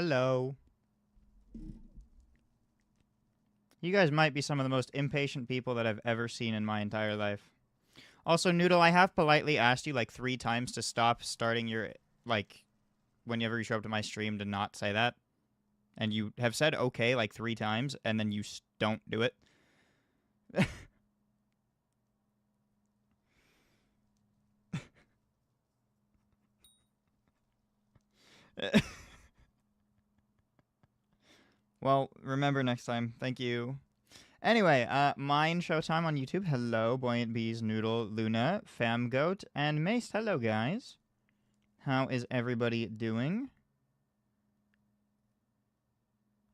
Hello. You guys might be some of the most impatient people that I've ever seen in my entire life. Also, Noodle, I have politely asked you like 3 times to stop starting your, like, whenever you show up to my stream to not say that. And you have said okay like 3 times, and then you don't do it. Well, remember next time. Thank you. Anyway, mine Showtime on YouTube. Hello, Buoyant Bees, Noodle, Luna, Famgoat, and Mace. Hello, guys. How is everybody doing?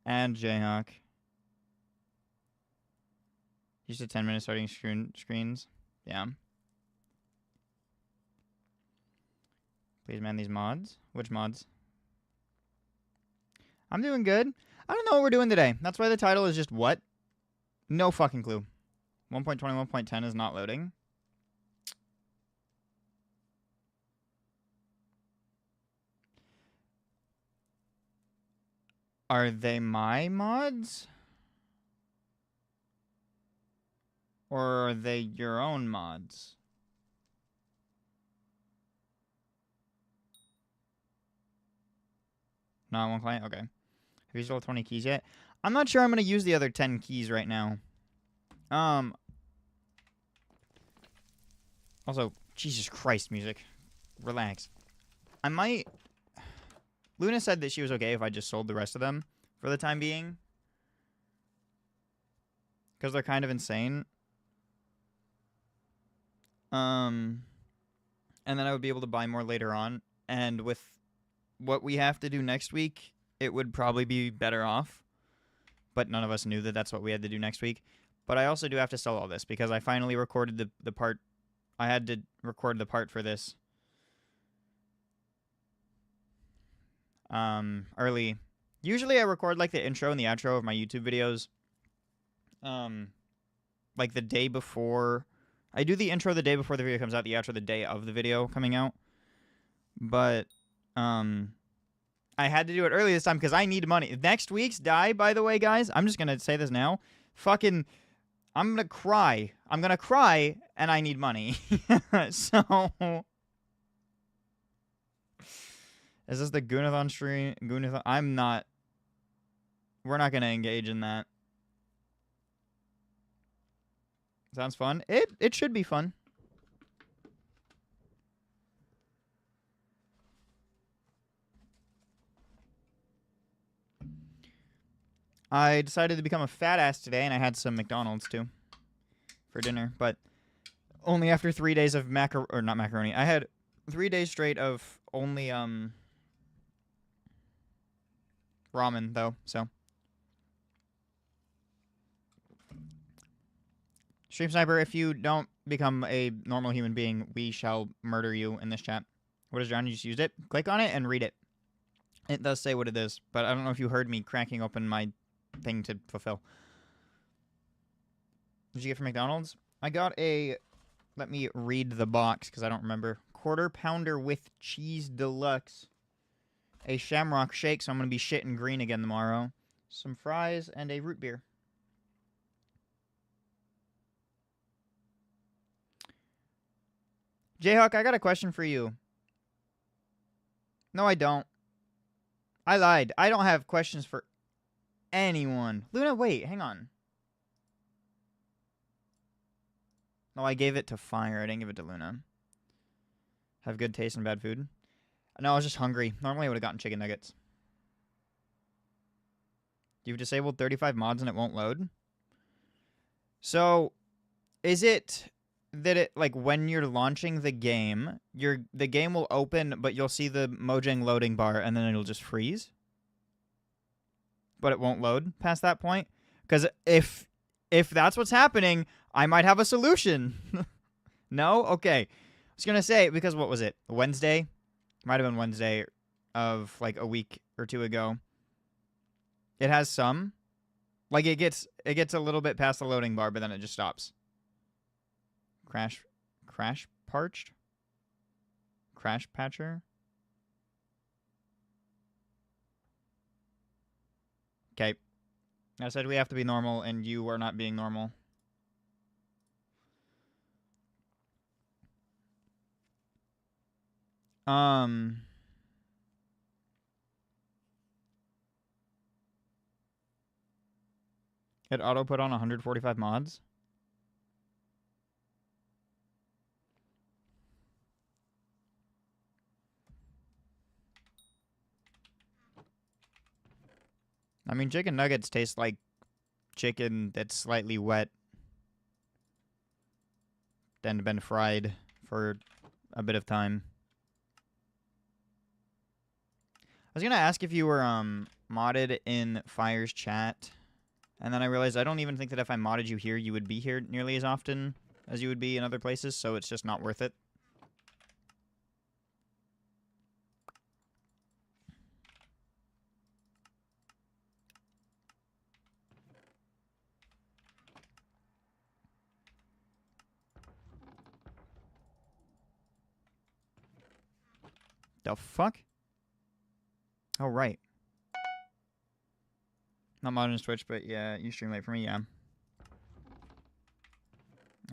And Jayhawk. You said 10 minutes starting screens. Yeah. Please man these mods. Which mods? I'm doing good. I don't know what we're doing today. That's why the title is just what? No fucking clue. 1.21.10 is not loading. Are they my mods? Or are they your own mods? Not one client? Okay. Have you sold 20 keys yet? I'm not sure I'm going to use the other 10 keys right now. Also, Jesus Christ, music. Relax. I might... Luna said that she was okay if I just sold the rest of them for the time being. Because they're kind of insane. And then I would be able to buy more later on. And with what we have to do next week, it would probably be better off. But none of us knew that that's what we had to do next week. But I also do have to sell all this because I finally recorded the part. I had to record the part for this early. Usually I record like the intro and the outro of my YouTube videos like the day before. I do the intro the day before the video comes out, the outro the day of the video coming out. But I had to do it early this time because I need money. Next week's die, by the way, guys, I'm just going to say this now. Fucking, I'm going to cry. I'm going to cry, and I need money. So, is this the Goonathon stream? Goonathon? I'm not. We're not going to engage in that. Sounds fun. It should be fun. I decided to become a fat ass today, and I had some McDonald's too for dinner, but only after 3 days of not macaroni. I had 3 days straight of only ramen though. So Stream Sniper, if you don't become a normal human being, we shall murder you in this chat. What is John? You just used it. Click on it and read it. It does say what it is, but I don't know if you heard me cracking open my thing to fulfill. Did you get from McDonald's? I got a, let me read the box because I don't remember. Quarter pounder with cheese deluxe. A shamrock shake, so I'm going to be shitting green again tomorrow. Some fries and a root beer. Jayhawk, I got a question for you. No, I don't. I lied. I don't have questions for anyone. Luna, wait, hang on. No, I gave it to Fire. I didn't give it to Luna. Have good taste and bad food? No, I was just hungry. Normally I would have gotten chicken nuggets. You've disabled 35 mods and it won't load? So, is it that it, like, when you're launching the game, the game will open, but you'll see the Mojang loading bar, and then it'll just freeze? But it won't load past that point? Because if that's what's happening, I might have a solution. No? Okay. I was going to say, because what was it? Wednesday? Might have been Wednesday of, like, a week or two ago. It has some. Like, it gets a little bit past the loading bar, but then it just stops. Crash parched? Crash patcher? Okay. I said we have to be normal, and you are not being normal. It auto put on 145 mods. I mean, chicken nuggets taste like chicken that's slightly wet, then been fried for a bit of time. I was gonna ask if you were modded in Fire's chat, and then I realized I don't even think that if I modded you here, you would be here nearly as often as you would be in other places, so it's just not worth it. The fuck? Oh, right. Not modded in Twitch, but yeah, you stream late for me, yeah.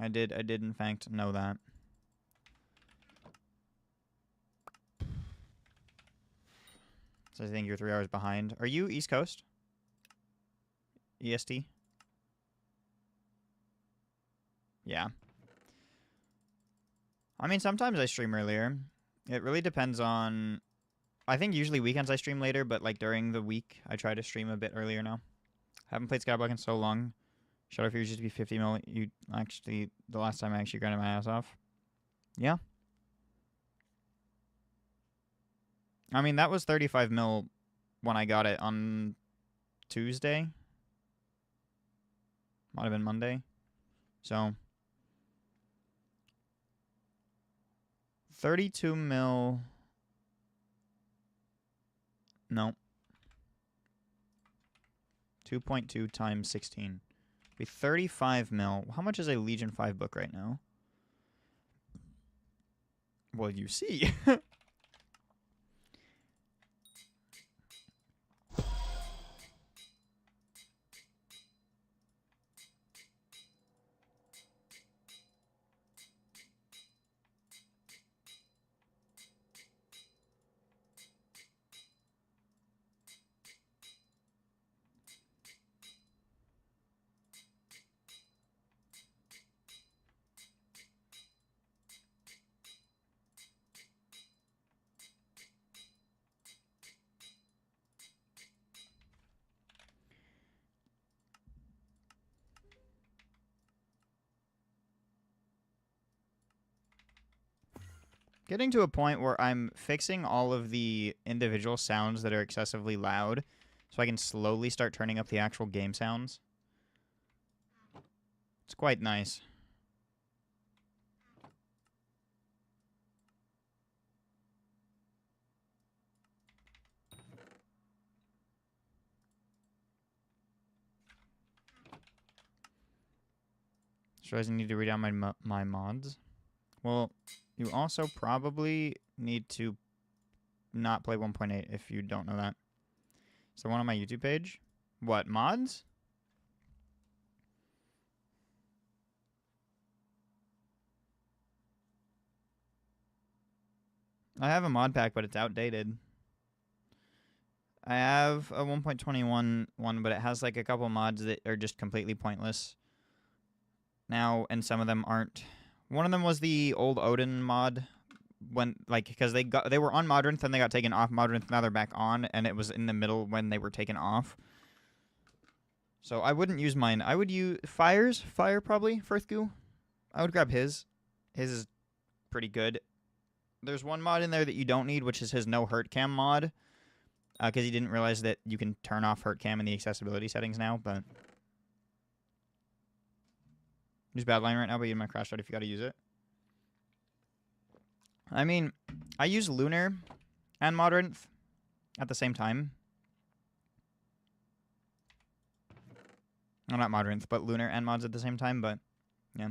I did in fact know that. So I think you're 3 hours behind. Are you East Coast? EST? Yeah. I mean, sometimes I stream earlier. It really depends on... I think usually weekends I stream later, but like during the week, I try to stream a bit earlier now. Haven't played Skyblock in so long. Shadow Fury used to be 50 mil. You actually... The last time I actually grinded my ass off. Yeah. I mean, that was 35 mil when I got it on Tuesday. Might have been Monday. So... 32 mil... No. 2.2 times 16. Be 35 mil. How much is a Legion 5 book right now? Well, you see. Getting to a point where I'm fixing all of the individual sounds that are excessively loud so I can slowly start turning up the actual game sounds. It's quite nice. So I need to read out my mods. Well, you also probably need to not play 1.8 if you don't know that. So one on my YouTube page. What, mods? I have a mod pack, but it's outdated. I have a 1.21 one, but it has like a couple mods that are just completely pointless now, and some of them aren't. One of them was the old Odin mod, when like because they were on Modern, then they got taken off Modern, now they're back on, and it was in the middle when they were taken off. So I wouldn't use mine. I would use Fire probably, Firthgoo. I would grab his. His is pretty good. There's one mod in there that you don't need, which is his no hurt cam mod, because he didn't realize that you can turn off hurt cam in the accessibility settings now. But use Badline right now, but you might crash out if you got to use it. I mean, I use Lunar and Modernth at the same time. Well, not Modernth, but Lunar and mods at the same time. But yeah,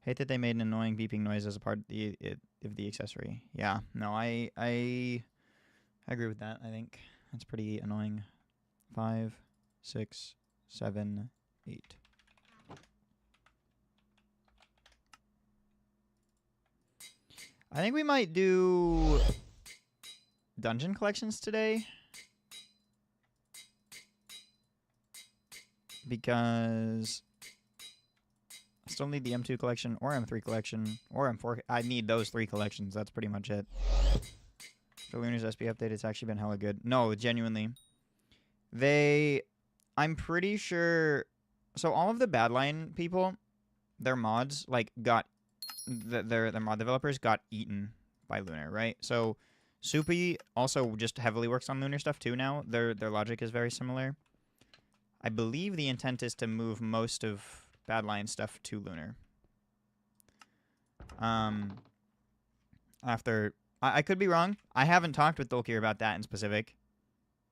hate that they made an annoying beeping noise as a part of the accessory. Yeah, no, I agree with that. I think that's pretty annoying. 5, 6, 7, 8. I think we might do dungeon collections today. Because I still need the M2 collection or M3 collection or M4. I need those 3 collections. That's pretty much it. For Lunar's SP update, it's actually been hella good. No, genuinely. I'm pretty sure. So all of the Badline people, their mods, like, got. Their mod developers got eaten by Lunar, right? So Soupy also just heavily works on Lunar stuff too now. Their logic is very similar. I believe the intent is to move most of Badline stuff to Lunar. After I could be wrong. I haven't talked with Dolkir about that in specific,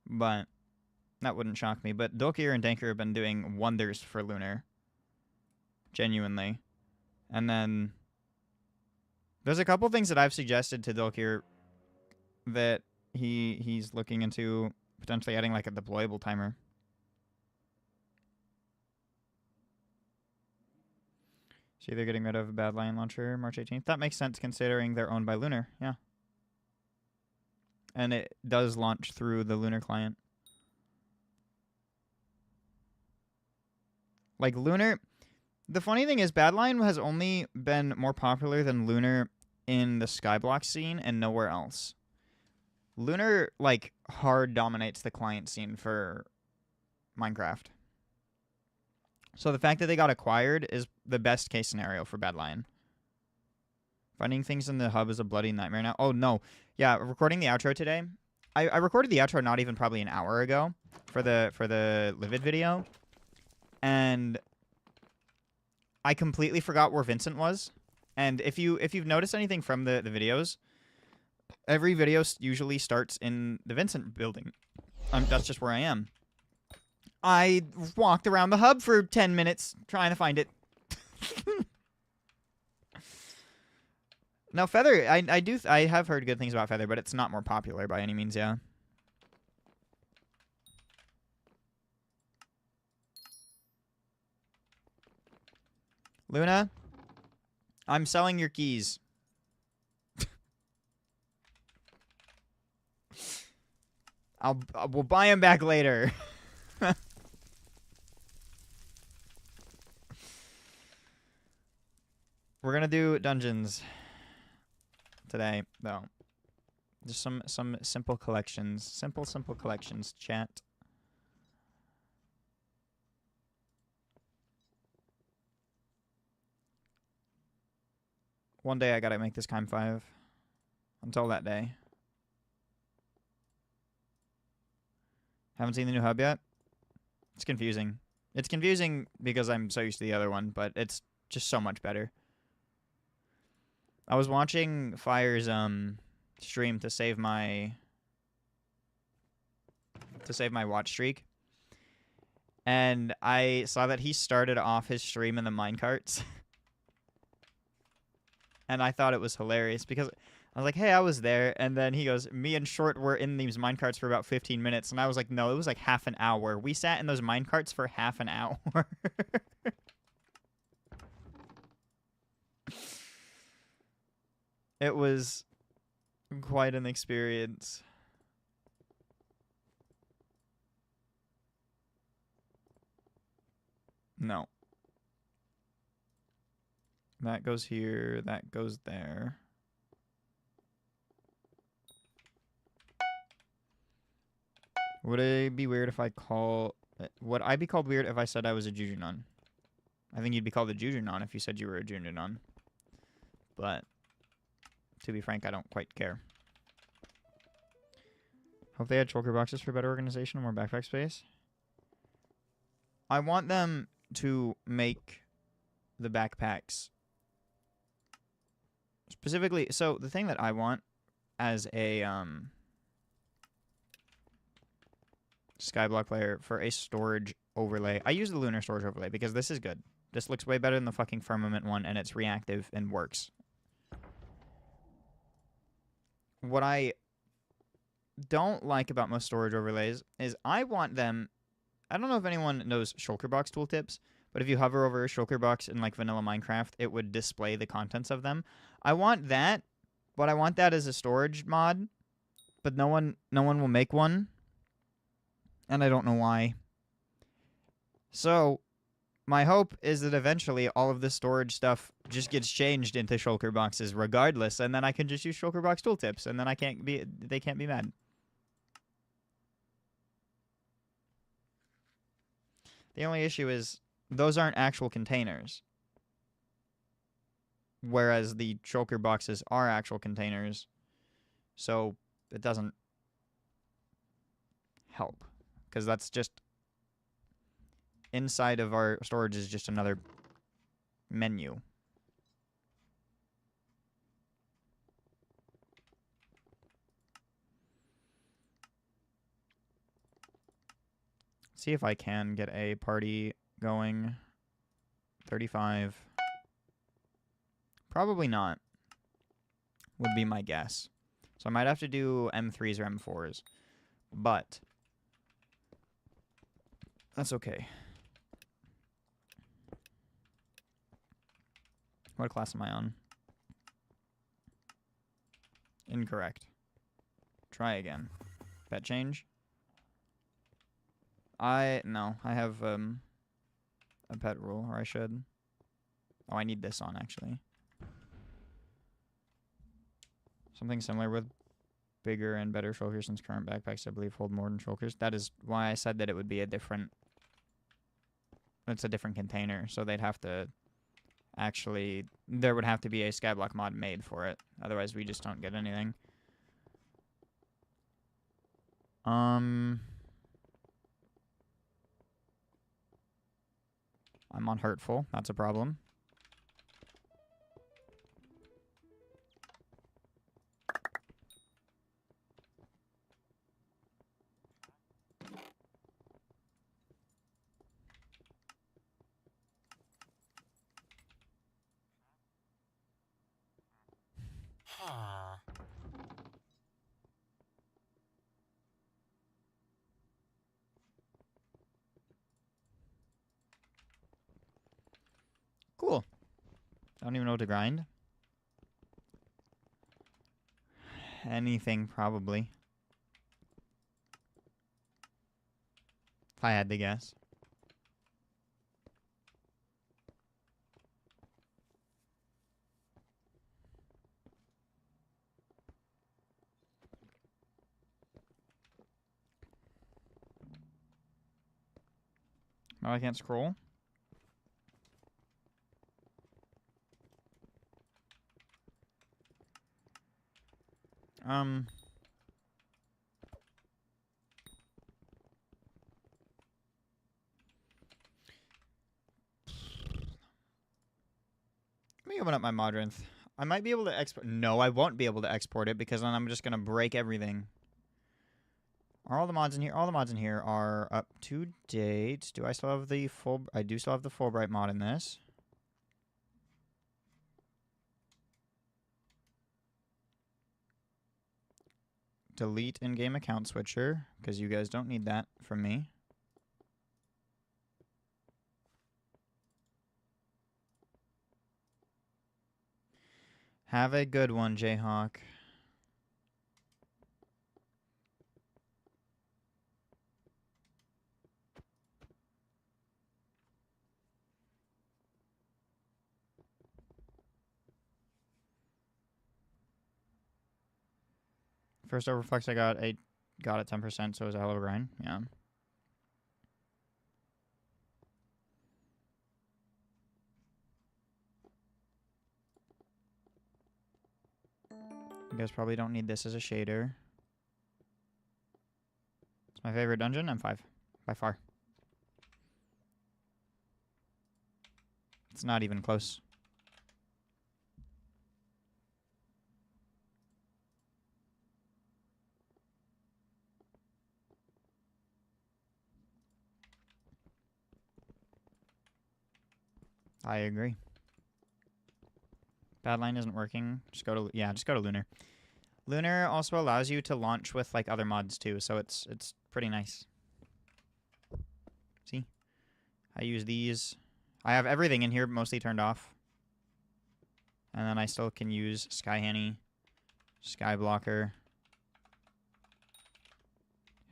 but that wouldn't shock me. But Dolkir and Danker have been doing wonders for Lunar. Genuinely. And then there's a couple things that I've suggested to Dolkir that he's looking into potentially adding like a deployable timer. See, they're getting rid of a Badline launcher March 18th. That makes sense considering they're owned by Lunar. Yeah. And it does launch through the Lunar client. Like Lunar, the funny thing is Badline has only been more popular than Lunar in the Skyblock scene and nowhere else. Lunar, like, hard dominates the client scene for Minecraft. So the fact that they got acquired is the best case scenario for Badline. Finding things in the hub is a bloody nightmare now. Oh, no. Yeah, recording the outro today. I recorded the outro not even probably an hour ago for the Livid video. And I completely forgot where Vincent was. And if you've noticed anything from the videos, every video usually starts in the Vincent building. That's just where I am. I walked around the hub for 10 minutes trying to find it. Now, Feather, I have heard good things about Feather, but it's not more popular by any means, yeah. Luna, I'm selling your keys. We'll buy them back later. We're gonna do dungeons today, though. Just some simple collections. Simple collections, chat. One day I gotta make this Kime 5. Until that day. Haven't seen the new hub yet? It's confusing. It's confusing because I'm so used to the other one, but it's just so much better. I was watching Fire's stream to save my watch streak. And I saw that he started off his stream in the minecarts. And I thought it was hilarious because I was like, hey, I was there. And then he goes, me and Short were in these minecarts for about 15 minutes. And I was like, no, it was like half an hour. We sat in those minecarts for half an hour. It was quite an experience. No. That goes here. That goes there. Would it be weird if I call... Would I be called weird if I said I was a Jujunon? I think you'd be called a Jujunon if you said you were a Jujunon. But, to be frank, I don't quite care. Hope they had shulker boxes for better organization and more backpack space. I want them to make the backpacks... Specifically, so the thing that I want as a... Skyblock player for a storage overlay. I use the Lunar storage overlay because this is good. This looks way better than the fucking Firmament one, and it's reactive and works. What I don't like about most storage overlays is I want them I don't know if anyone knows shulker box tooltips, but if you hover over a shulker box in like vanilla Minecraft, it would display the contents of them. I want that, but I want that as a storage mod, but no one will make one, and I don't know why. So my hope is that eventually all of this storage stuff just gets changed into shulker boxes regardless, and then I can just use shulker box tooltips, and then they can't be mad. The only issue is those aren't actual containers, whereas the shulker boxes are actual containers, so it doesn't help, because that's just inside of our storage is just another menu. See if I can get a party going. 35. Probably not, would be my guess. So I might have to do M3s or M4s, but that's okay. What class am I on? Incorrect. Try again. Pet change? No, I have a pet rule, or I should. Oh, I need this on, actually. Something similar with bigger and better shulkers, since current backpacks, I believe, hold more than shulkers. That is why I said that it would be a different... It's a different container, so they'd have to... Actually, there would have to be a Skyblock mod made for it. Otherwise, we just don't get anything. I'm on Hurtful. That's a problem. Cool. I don't even know what to grind. Anything, probably. If I had to guess. Oh, I can't scroll. Let me open up my Modrinth. I might be able to export. No, I won't be able to export it because then I'm just gonna break everything. Are all the mods in here? All the mods in here are up to date. Do I still have the full? I do still have the Fulbright mod in this. Delete in-game account switcher, because you guys don't need that from me. Have a good one, Jayhawk. First overflex I got at 10%, so it was a hell of a grind. Yeah. You guys probably don't need this as a shader. It's my favorite dungeon. M5, by far. It's not even close. I agree. Badline isn't working. Just go to Lunar. Lunar also allows you to launch with like other mods too, so it's pretty nice. See? I use these. I have everything in here mostly turned off. And then I still can use Skyhanny, Skyblocker,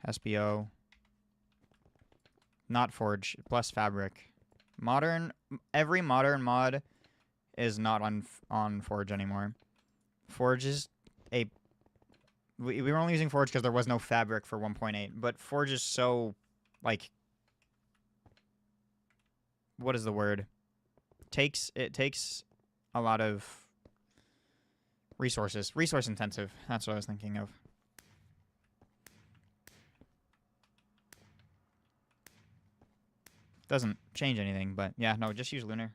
SBO, not Forge, plus Fabric. Every modern mod is not on Forge anymore. Forge is a... We were only using Forge because there was no Fabric for 1.8, but Forge is so, like... What is the word? It takes a lot of resources. Resource intensive. That's what I was thinking of. Doesn't change anything, but yeah, no, just use Lunar.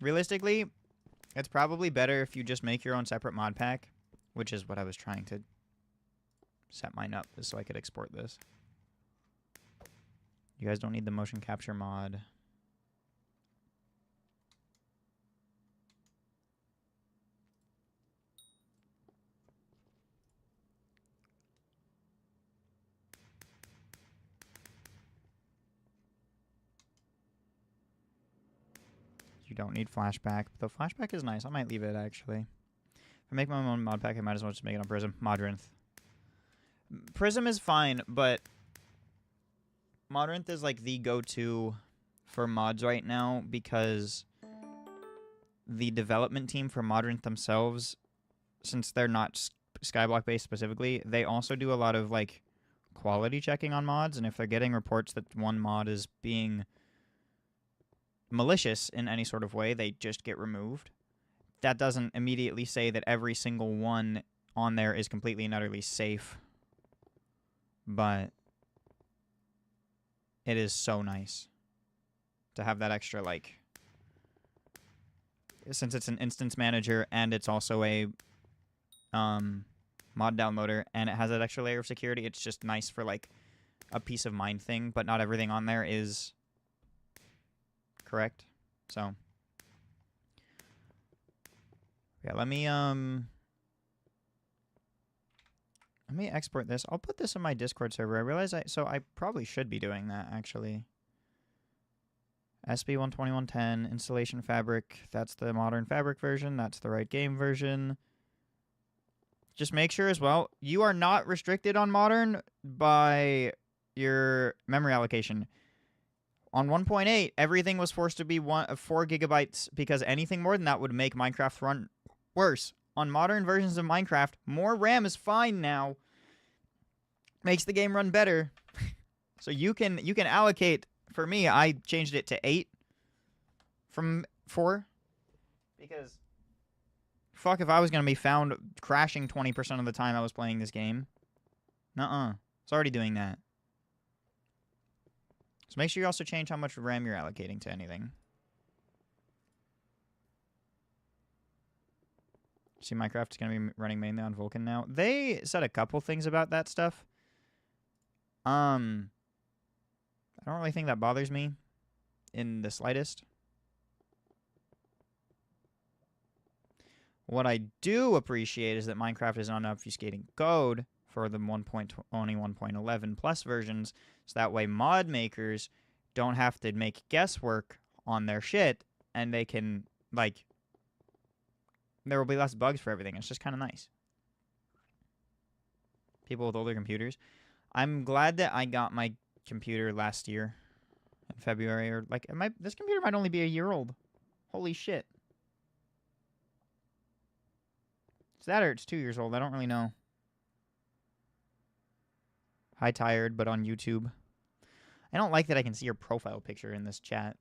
Realistically, it's probably better if you just make your own separate mod pack, which is what I was trying to set mine up, so I could export this. You guys don't need the motion capture mod. You don't need flashback. The flashback is nice. I might leave it, actually. If I make my own mod pack, I might as well just make it on Prism. Modrinth. Prism is fine, but Modrinth is like the go-to for mods right now because the development team for Modrinth themselves, since they're not Skyblock based specifically, they also do a lot of like quality checking on mods, and if they're getting reports that one mod is being malicious in any sort of way, they just get removed. That doesn't immediately say that every single one on there is completely and utterly safe, but it is so nice to have that extra, like, since it's an instance manager and it's also a mod downloader and it has that extra layer of security, it's just nice for like a peace of mind thing, but not everything on there is correct. So yeah, let me export this. I'll put this in my Discord server. I realize I probably should be doing that, actually. SB 12110 installation fabric. That's the modern fabric version. That's the right game version. Just make sure as well, you are not restricted on modern by your memory allocation. On 1.8, everything was forced to be 4 gigabytes because anything more than that would make Minecraft run worse. On modern versions of Minecraft, more RAM is fine now. Makes the game run better. So you can allocate. For me, I changed it to 8 from 4 because fuck if I was going to be found crashing 20% of the time I was playing this game. Nuh-uh. It's already doing that. So make sure you also change how much RAM you're allocating to anything. See, Minecraft is going to be running mainly on Vulkan now. They said a couple things about that stuff. I don't really think that bothers me in the slightest. What I do appreciate is that Minecraft is not obfuscating code for the only 1.11 plus versions, so that way mod makers don't have to make guesswork on their shit, and they can, like, there will be less bugs for everything. It's just kind of nice. People with older computers. I'm glad that I got my computer last year in February, or like this computer might only be a year old. Holy shit. It's that or it's 2 years old. I don't really know. Hi, Tired, but on YouTube. I don't like that I can see your profile picture in this chat.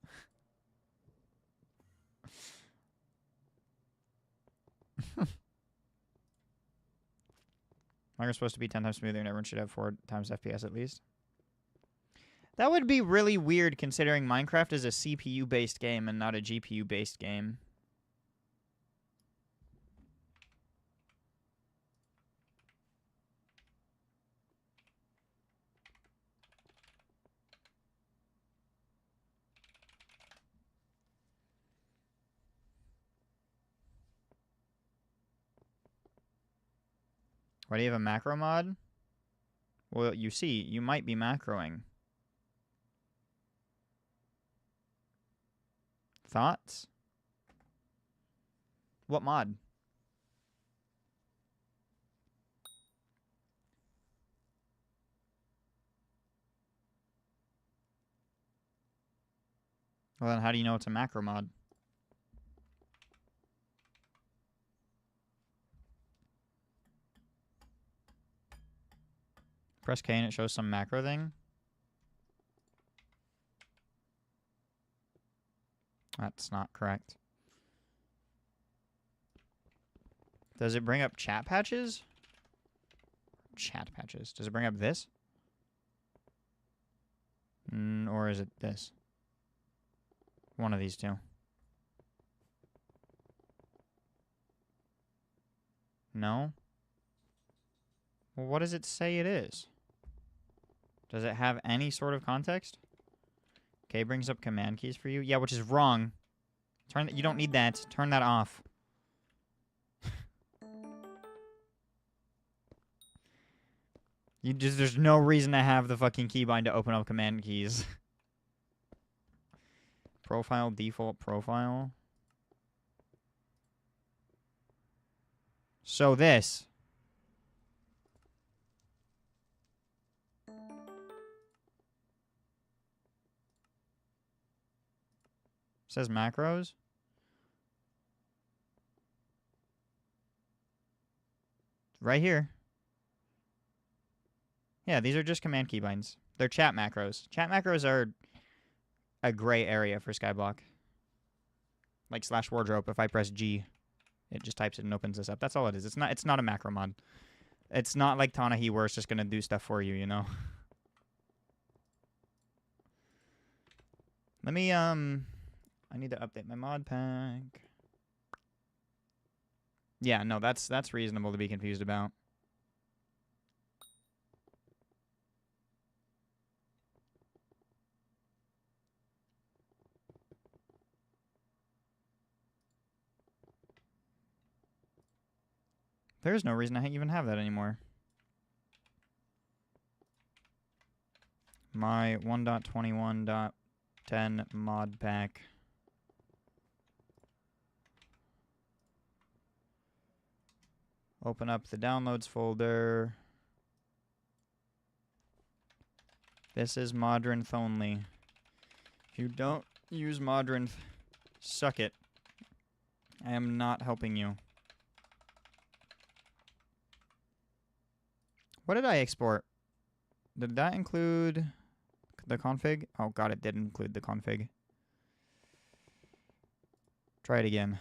Minecraft's supposed to be 10 times smoother and everyone should have 4 times FPS at least. That would be really weird considering Minecraft is a CPU-based game and not a GPU-based game. Why do you have a macro mod? Well, you see, you might be macroing. Thoughts? What mod? Well, then how do you know it's a macro mod? Press K and it shows some macro thing. That's not correct. Does it bring up chat patches? Chat patches. Does it bring up this? Or is it this? One of these two. No? Well, what does it say it is? Does it have any sort of context? K brings up command keys for you. Yeah, which is wrong. You don't need that. Turn that off. There's no reason to have the fucking keybind to open up command keys. Profile, default profile. So this. Says macros. Right here. Yeah, these are just command keybinds. They're chat macros. Chat macros are a gray area for Skyblock. Like /wardrobe, if I press G, it just types it and opens this up. That's all it is. It's not a macro mod. It's not like Tanahi where it's just gonna do stuff for you, you know? Let me I need to update my mod pack. Yeah, no, that's reasonable to be confused about. There's no reason I even have that anymore. My 1.21.10 mod pack. Open up the downloads folder. This is Modrinth only. If you don't use Modrinth, suck it. I am not helping you. What did I export? Did that include the config? Oh god, it did include the config. Try it again.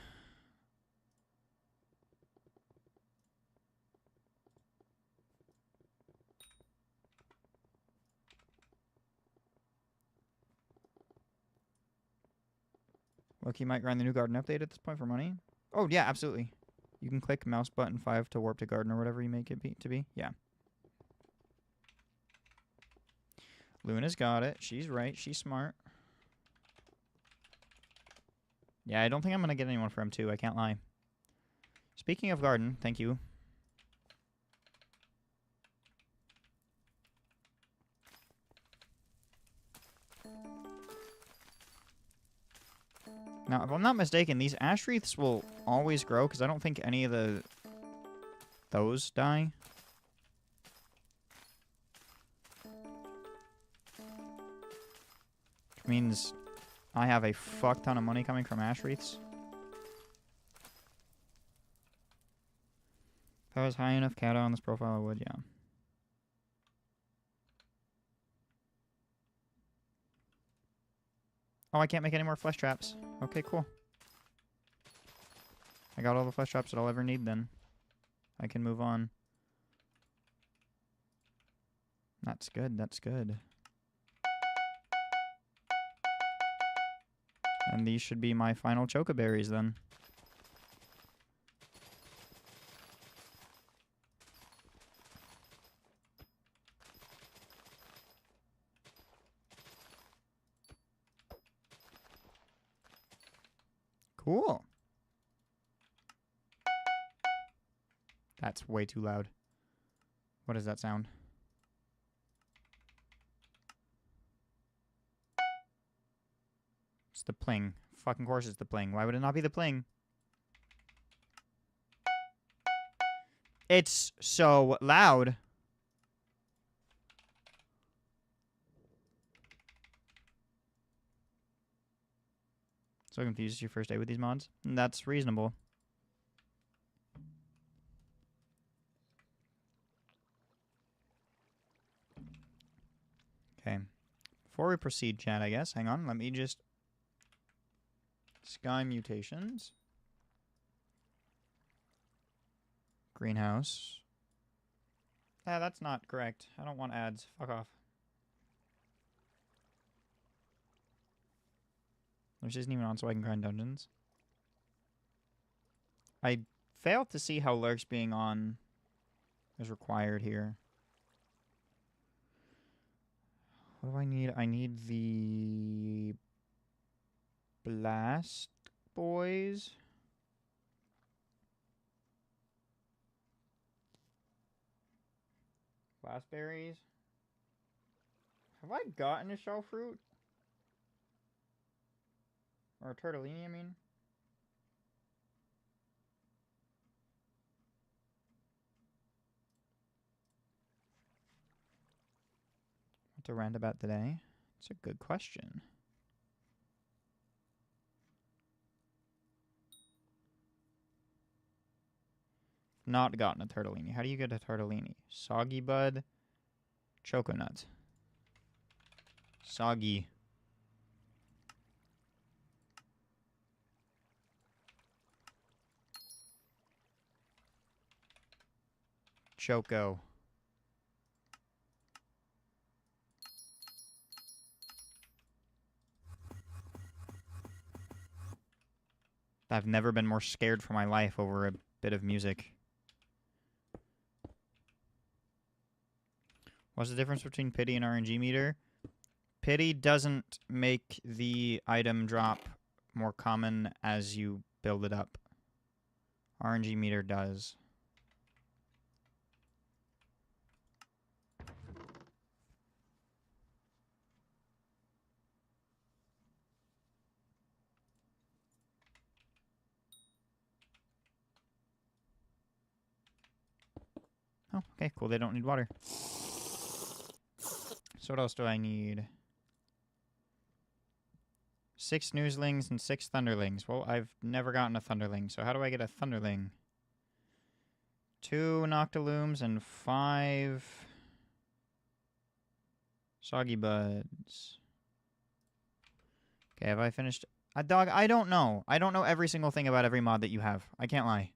Loki might grind the new garden update at this point for money. Oh yeah, absolutely. You can click mouse button 5 to warp to garden or whatever you make it to be. Yeah. Luna's got it. She's right. She's smart. Yeah, I don't think I'm going to get anyone for M2. I can't lie. Speaking of garden, thank you. Now, if I'm not mistaken, these ash wreaths will always grow because I don't think any of those die. Which means I have a fuck ton of money coming from ash wreaths. If I was high enough cata on this profile, I would, yeah. Oh, I can't make any more flesh traps. Okay, cool. I got all the flesh traps that I'll ever need then. I can move on. That's good, that's good. And these should be my final chocoberries then. Cool. That's way too loud. What does that sound? It's the pling. Fucking course it's the pling. Why would it not be the pling? It's so loud. So confused. It's your first day with these mods? That's reasonable. Okay. Before we proceed, chat, I guess. Hang on. Let me just... Sky mutations. Greenhouse. Ah, that's not correct. I don't want ads. Fuck off. This isn't even on so I can grind dungeons. I failed to see how lurks being on is required here. What do I need? I need the blast boys. Blastberries. Have I gotten a shell fruit? Or a turtellini, I mean. What to rant about today? It's a good question. Not gotten a turtellini. How do you get a turtellini? Soggy bud. Choconut. Soggy. Choco. I've never been more scared for my life over a bit of music. What's the difference between pity and RNG meter? Pity doesn't make the item drop more common as you build it up. RNG meter does. Oh, okay, cool. They don't need water. So what else do I need? 6 Newslings and 6 Thunderlings. Well, I've never gotten a Thunderling, so how do I get a Thunderling? 2 Noctilooms and 5 Soggy Buds. Okay, have I finished? Dog, I don't know. I don't know every single thing about every mod that you have. I can't lie.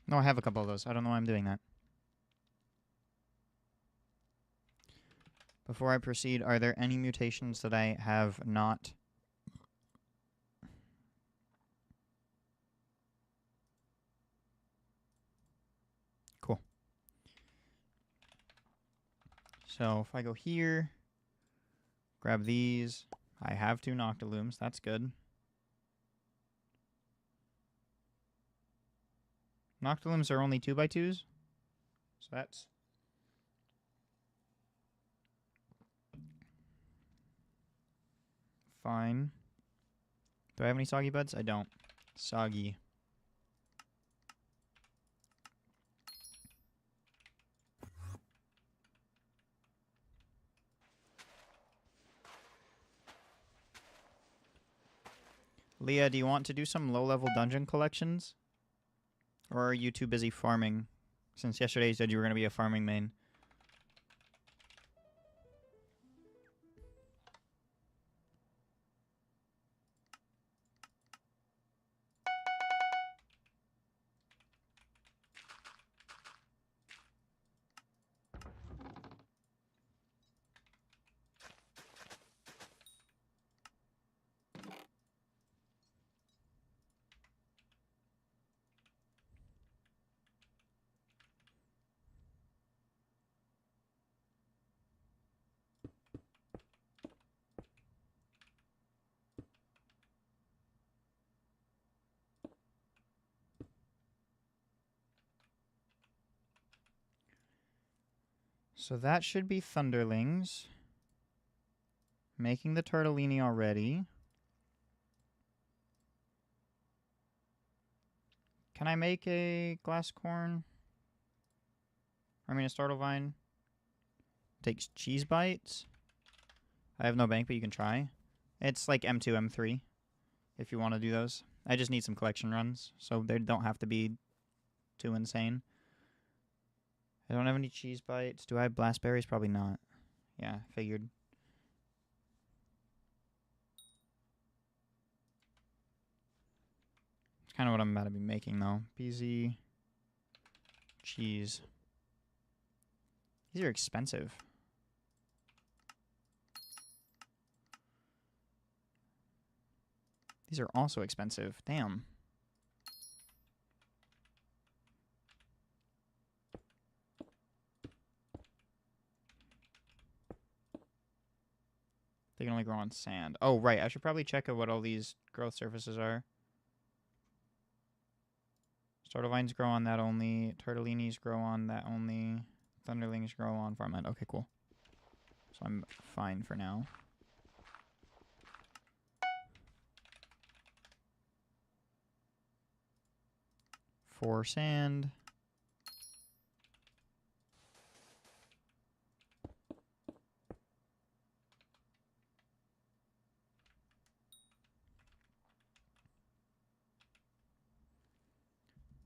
No, I have a couple of those. I don't know why I'm doing that. Before I proceed, are there any mutations that I have not? Cool. So if I go here, grab these. I have 2 Noctilooms. That's good. Noctilooms are only 2x2s. So that's... fine. Do I have any Soggy Buds? I don't. Soggy. Leah, do you want to do some low-level dungeon collections? Or are you too busy farming? Since yesterday you said you were going to be a farming main. So that should be Thunderlings. Making the tortellini already. Can I make a glass corn? I mean a startle vine. Takes cheese bites. I have no bank, but you can try. It's like M2, M3 if you want to do those. I just need some collection runs, so they don't have to be too insane. I don't have any cheese bites. Do I have blastberries? Probably not. Yeah, figured. It's kind of what I'm about to be making, though. BZ. Cheese. These are expensive. These are also expensive. Damn. They can only grow on sand. Oh, right. I should probably check out what all these growth surfaces are. Startle vines grow on that only. Tortellinis grow on that only. Thunderlings grow on farmland. Okay, cool. So I'm fine for now. For sand.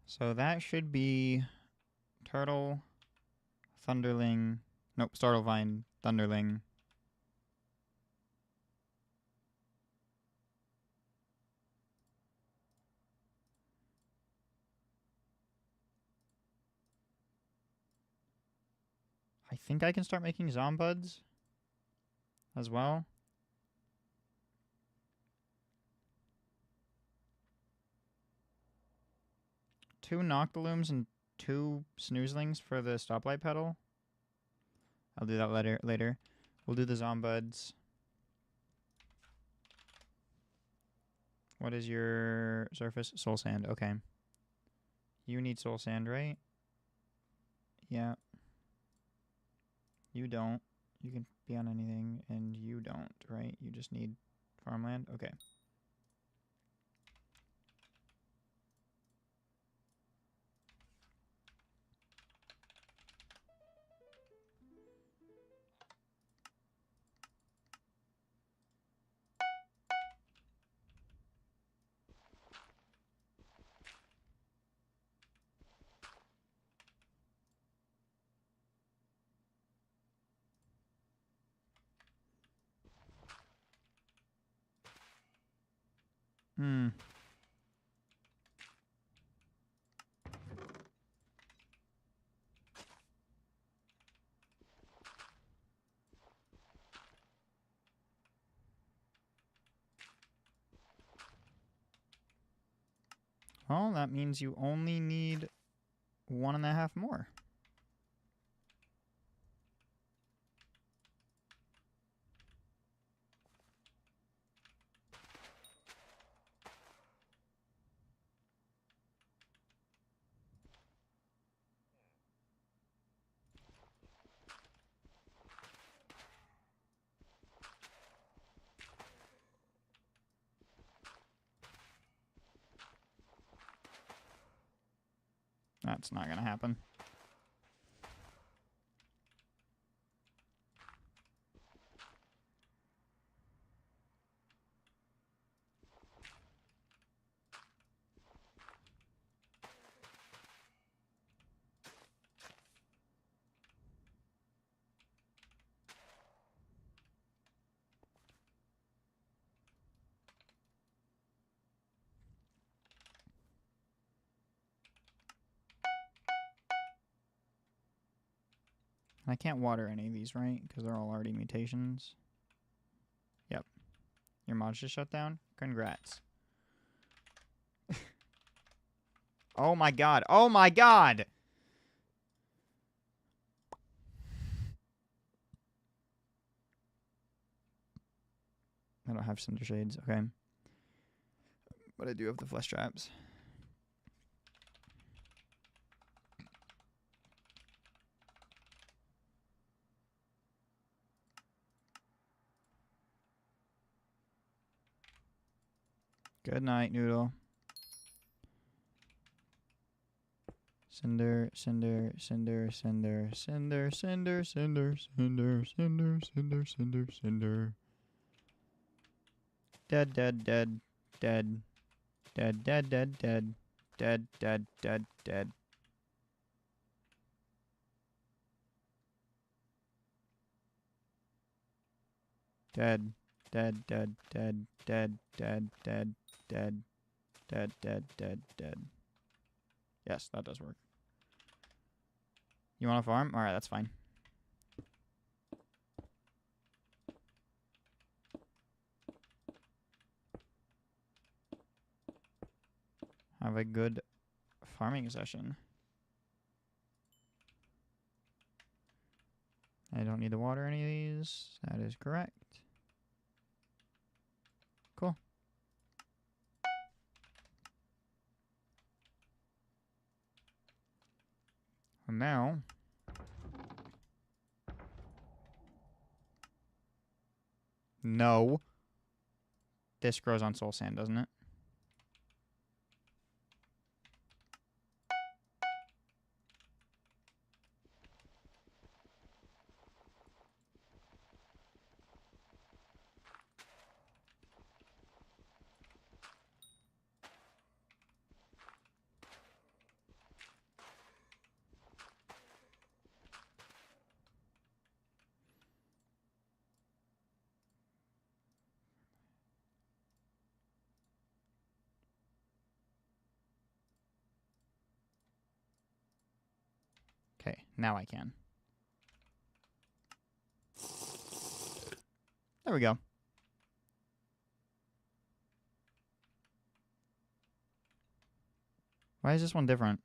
So that should be turtle, thunderling, nope, startle vine, thunderling. I think I can start making zombuds as well. Two Noctilooms and two Snoozelings for the stoplight pedal. I'll do that later. We'll do the zombuds. What is your surface? Soul sand. Okay. You need soul sand, right? Yeah. You don't. You can be on anything, and you don't, right? You just need farmland? Okay. Hmm. Well, that means you only need 1.5 more. That's not gonna happen. I can't water any of these, right? Because they're all already mutations. Yep. Your mod's just shut down? Congrats. Oh my god. Oh my god! I don't have cinder shades. Okay. But I do have the flesh traps. Good night, Noodle. Cinder, cinder, cinder, cinder, cinder, cinder, cinder, cinder, cinder, cinder, cinder, cinder. Dead, dead, dead, dead. Dead, dead, dead, dead. Dead, dead, dead, dead. Dead, dead, dead, dead, dead, dead, dead, dead, dead, dead, dead, dead. Yes, that does work. You want to farm? Alright, that's fine. Have a good farming session. I don't need to water any of these. That is correct. Cool. And now... No. This grows on soul sand, doesn't it? Okay, now I can. There we go. Why is this one different?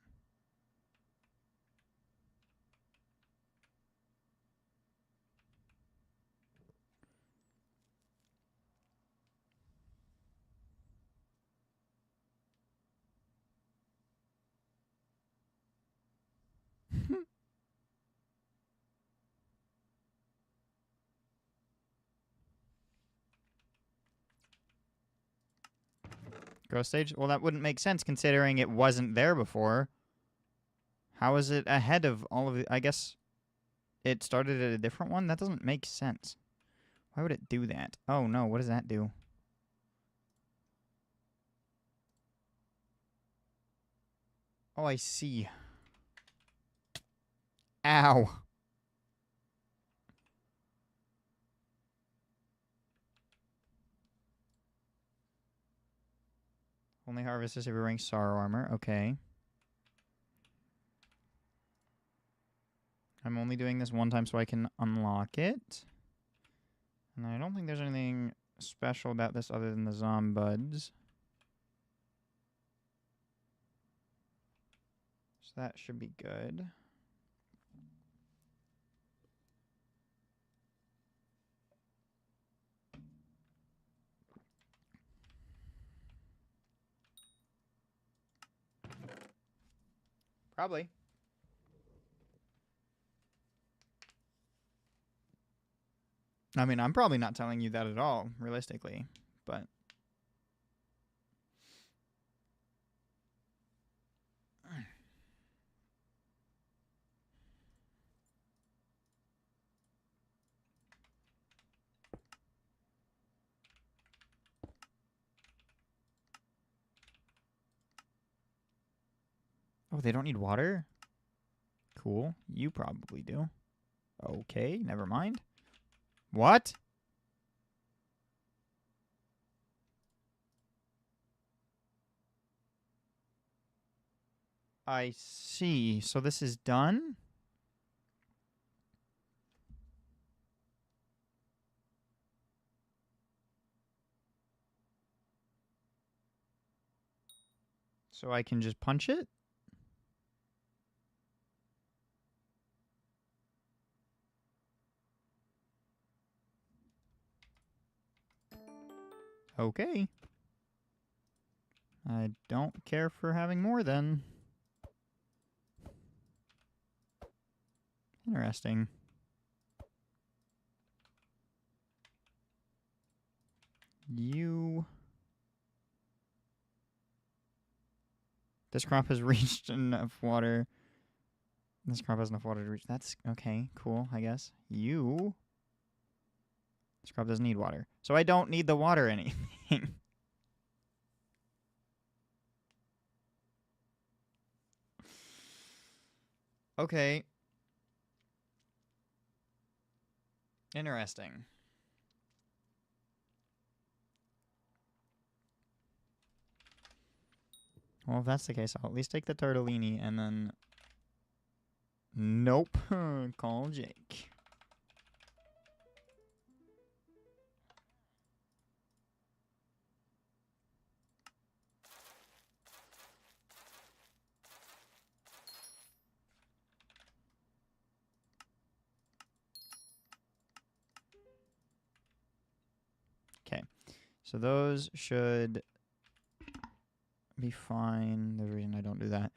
Growth stage? Well, that wouldn't make sense considering it wasn't there before. How is it ahead of all of the... I guess it started at a different one? That doesn't make sense. Why would it do that? Oh, no. What does that do? Oh, I see. Ow. Only harvest is if you're wearing sorrow armor. Okay. I'm only doing this one time so I can unlock it. And I don't think there's anything special about this other than the zombuds. So that should be good. Probably. I mean, I'm probably not telling you that at all, realistically, but... Oh, they don't need water? Cool. You probably do. Okay, never mind. What? I see. So this is done? So I can just punch it? Okay. I don't care for having more then. Interesting. This crop has reached enough water. This crop has enough water to reach. That's okay, cool, I guess. This crop doesn't need water. So I don't need the water anything. Okay. Interesting. Well, if that's the case, I'll at least take the tortellini and then... Nope. Call Jake. Okay. So those should be fine. There's a reason I don't do that.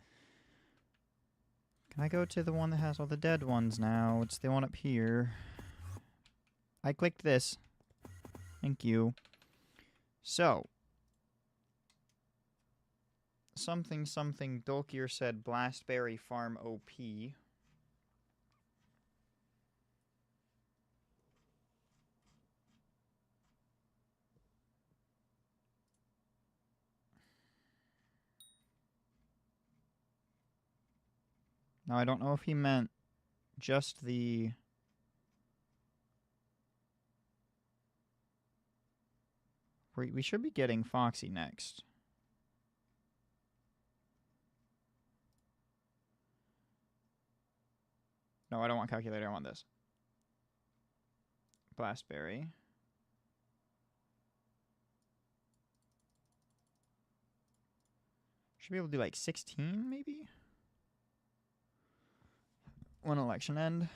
Can I go to the one that has all the dead ones now? It's the one up here. I clicked this. Thank you. So. Something Dolkier said Blastberry Farm OP. Now, I don't know if he meant just the... We should be getting Foxy next. No, I don't want calculator. I want this. Blastberry. Should be able to do like 16, maybe? When election end.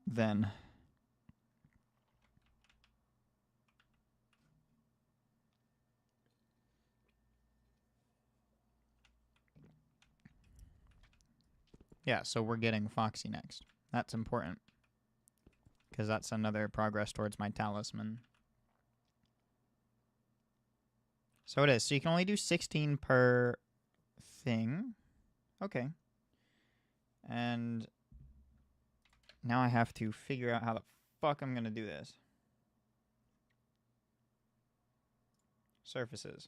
Then. Yeah, so we're getting Foxy next. That's important. Because that's another progress towards my talisman. So it is. So you can only do 16 per thing. Okay. And now I have to figure out how the fuck I'm going to do this. Surfaces.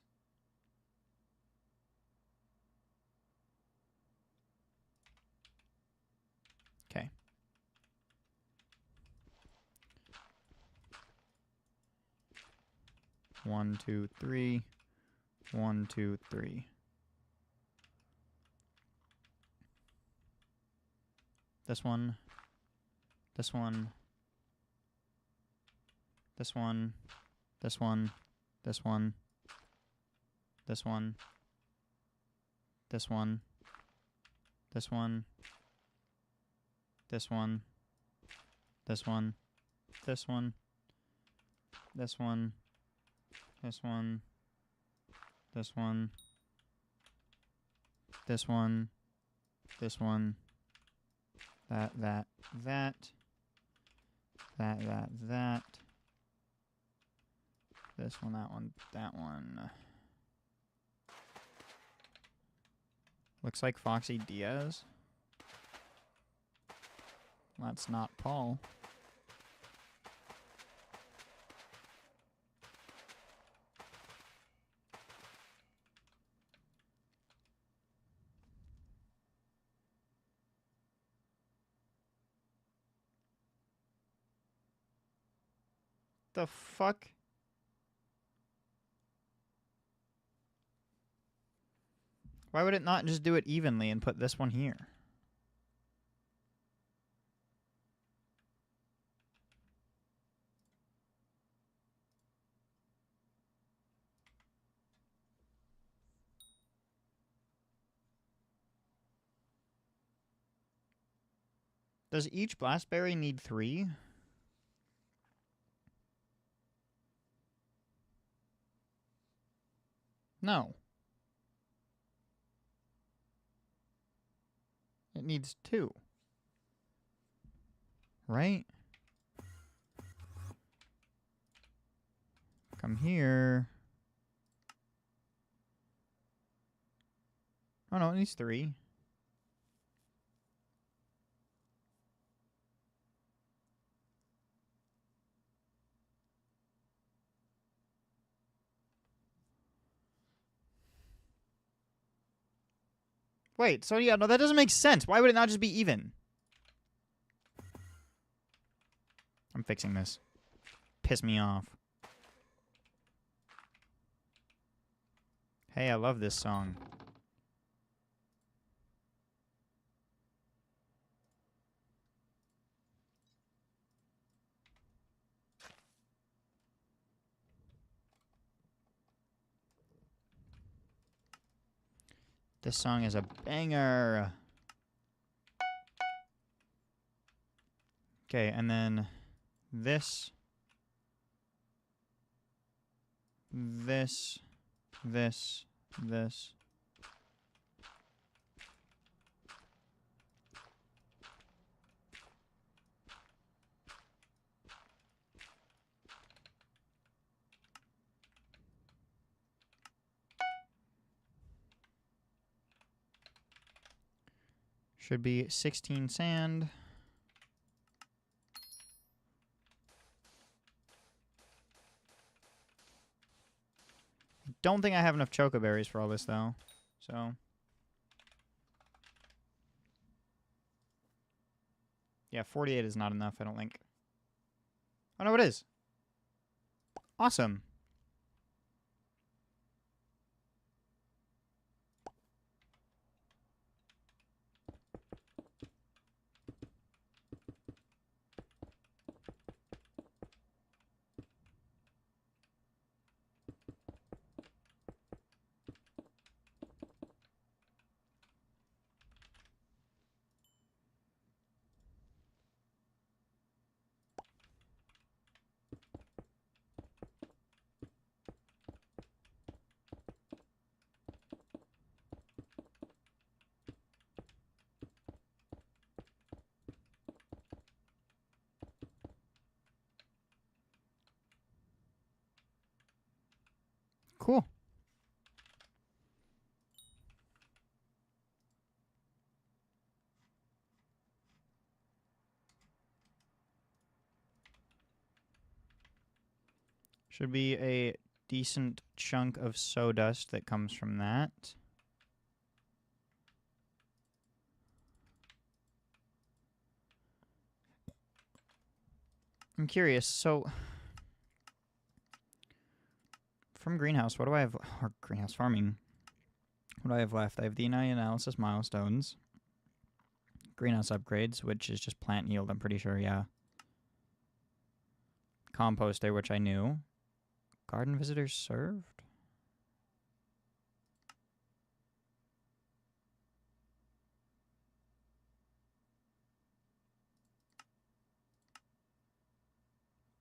Okay. One, two, three. 1, 2, 3. This one. This one. This one. This one. This one. This one. This one. This one. This one. This one. This one. This one. This one. This one. This one. This one. That. That. This one, that one, that one. Looks like Foxy Diaz. That's not Paul. The fuck? Why would it not just do it evenly and put this one here? Does each blastberry need 3? No. It needs 2. Right? Come here. Oh no, it needs 3. Wait, so yeah, no, that doesn't make sense. Why would it not just be even? I'm fixing this. Piss me off. Hey, I love this song. This song is a banger. Okay, and then this, this, this. Should be 16 sand. I don't think I have enough chocoberries for all this, though. So. Yeah, 48 is not enough, I don't think. Oh, no, it is. Awesome. Cool. Should be a decent chunk of sawdust that comes from that. I'm curious, so from greenhouse, what do I have, or greenhouse farming, what do I have left? I have the analysis milestones, greenhouse upgrades, which is just plant yield, I'm pretty sure, yeah. Composter, which I knew. Garden visitors served?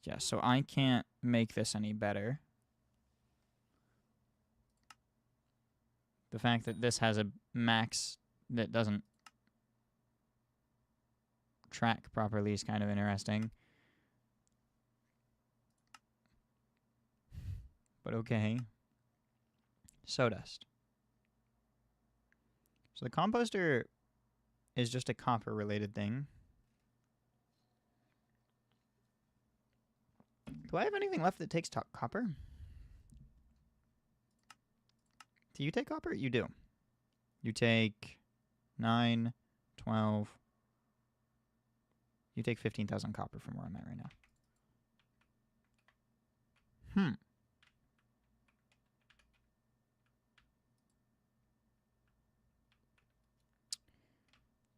Yeah, so I can't make this any better. The fact that this has a max that doesn't track properly is kind of interesting. But okay. Sawdust. So the composter is just a copper-related thing. Do I have anything left that takes copper? Do you take copper? You do. You take 9, 12. You take 15,000 copper from where I'm at right now.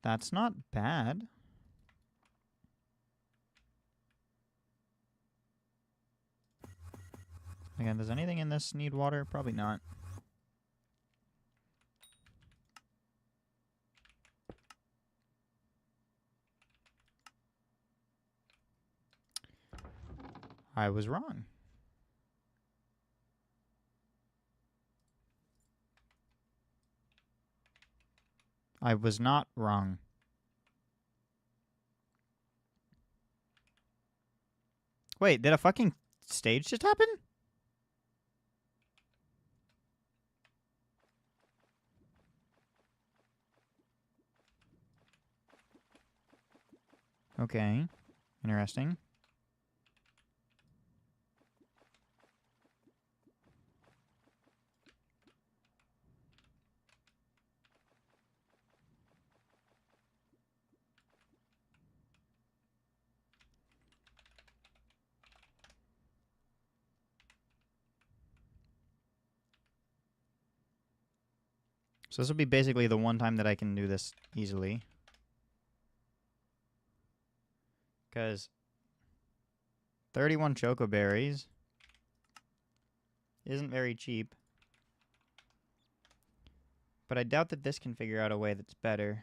That's not bad. Again, does anything in this need water? Probably not. I was wrong. I was not wrong. Wait, did a fucking stage just happen? Okay. Interesting. So this will be basically the one time that I can do this easily. Because 31 choco berries isn't very cheap. But I doubt that this can figure out a way that's better.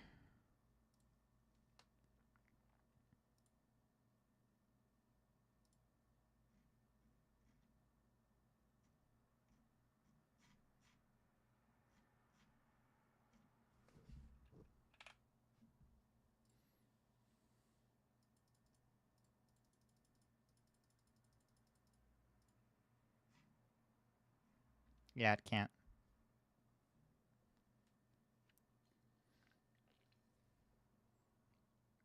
Yeah, it can't.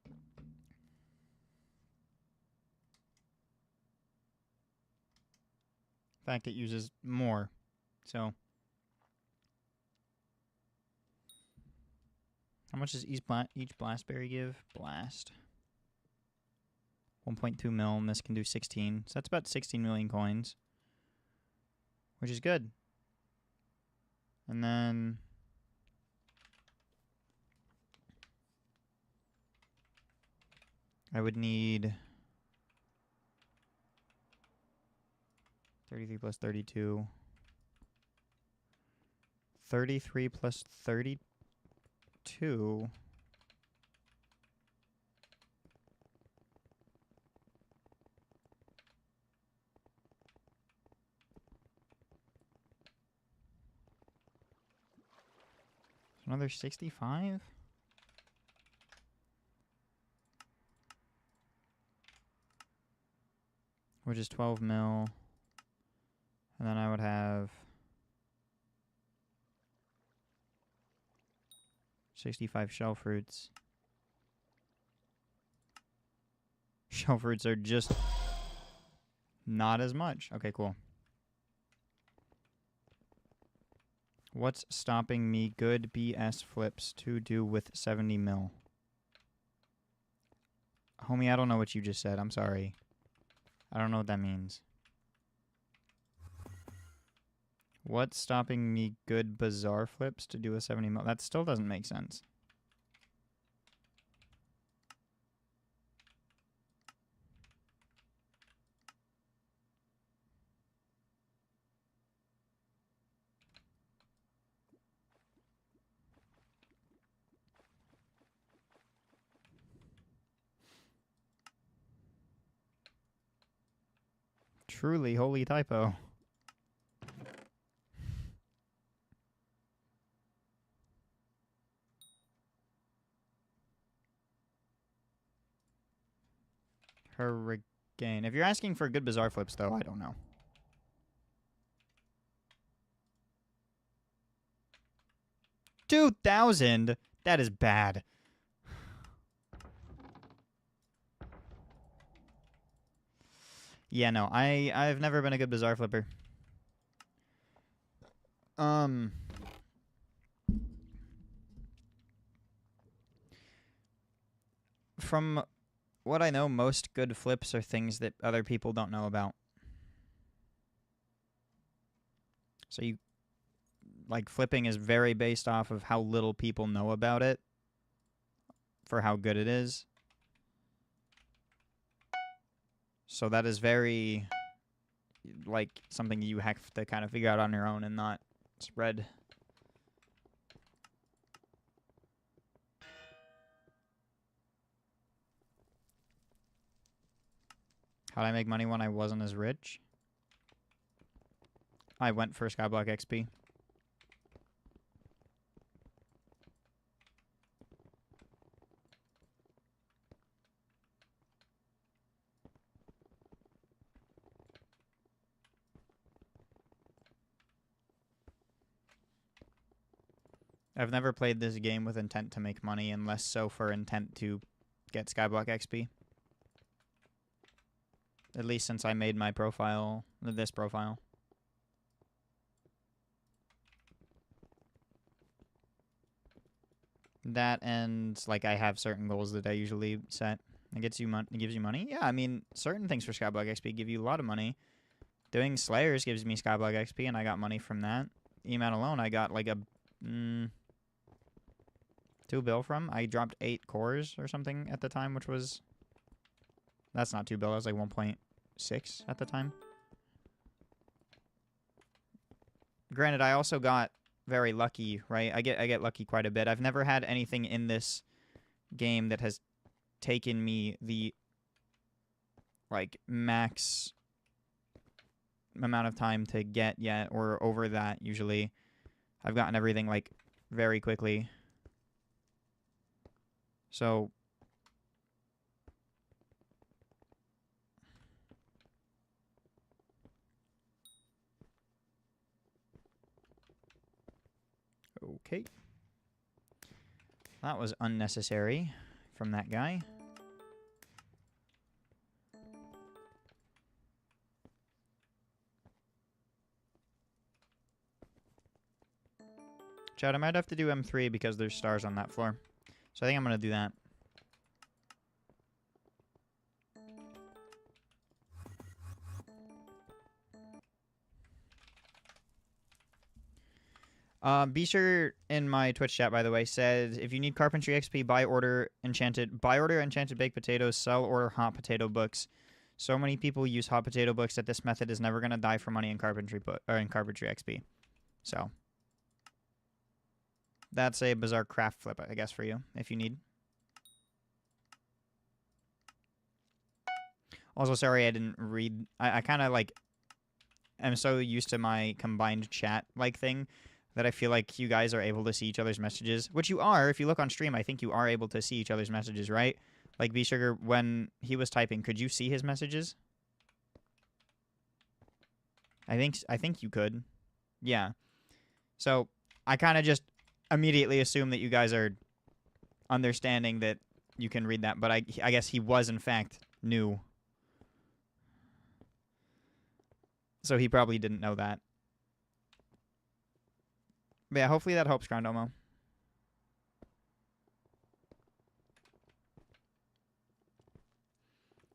In fact, it uses more. So, how much does each blastberry give? Blast. 1.2 mil, and this can do 16. So that's about 16 million coins. Which is good. And then I would need 33 plus 32. 33 plus 32. Another 65? Which is 12 mil. And then I would have 65 shell fruits. Shell fruits are just not as much. Okay, cool. What's stopping me good BS flips to do with 70 mil? Homie, I don't know what you just said. I'm sorry. I don't know what that means. What's stopping me good bazaar flips to do a 70 mil? That still doesn't make sense. Truly holy typo. Hurricane. If you're asking for good bazaar flips, though, I don't know. $2,000? That is bad. Yeah, no, I've never been a good bazaar flipper. From what I know, most good flips are things that other people don't know about. So you, like, flipping is very based off of how little people know about it for how good it is. So that is very, like, something you have to kind of figure out on your own and not spread. How'd I make money when I wasn't as rich? I went for Skyblock XP. I've never played this game with intent to make money, and less so for intent to get Skyblock XP. At least since I made my profile, this profile. That and, like, I have certain goals that I usually set. It gives you money? Yeah, I mean, certain things for Skyblock XP give you a lot of money. Doing Slayers gives me Skyblock XP, and I got money from that. EMAT alone, I got, like, a... 2 bill from. I dropped 8 cores or something at the time, which was... That's not 2 bill, that was like 1.6 at the time. Granted, I also got very lucky, right? I get lucky quite a bit. I've never had anything in this game that has taken me the, like, max amount of time to get yet, or over that, usually. I've gotten everything, like, very quickly. So... Okay. That was unnecessary from that guy. Chad, I might have to do M3 because there's stars on that floor. So I think I'm going to do that. Be sure in my Twitch chat, by the way, said if you need carpentry XP, buy order enchanted baked potatoes, sell order hot potato books. So many people use hot potato books that this method is never gonna die for money in carpentry XP. So that's a bizarre craft flip, I guess, for you if you need. Also, sorry I didn't read. I kind of like am so used to my combined chat like thing that I feel like you guys are able to see each other's messages, which you are. If you look on stream, I think you are able to see each other's messages, right? Like B-Sugar, when he was typing, could you see his messages? I think you could. Yeah. So I kind of just immediately assume that you guys are understanding that you can read that, but I guess he was in fact new. So he probably didn't know that. But yeah, hopefully that helps, Grondomo.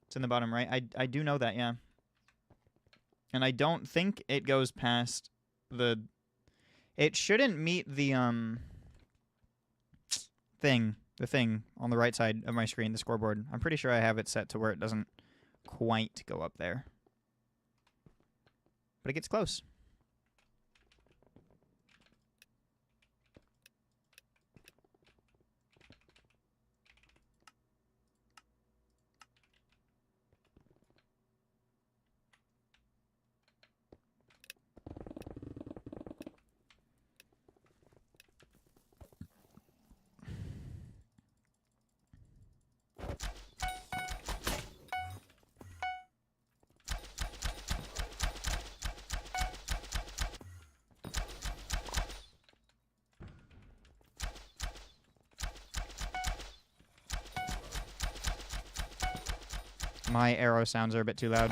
It's in the bottom right. I do know that, yeah. And I don't think it goes past the... It shouldn't meet the, thing. The thing on the right side of my screen, the scoreboard. I'm pretty sure I have it set to where it doesn't quite go up there. But it gets close. My arrow sounds are a bit too loud.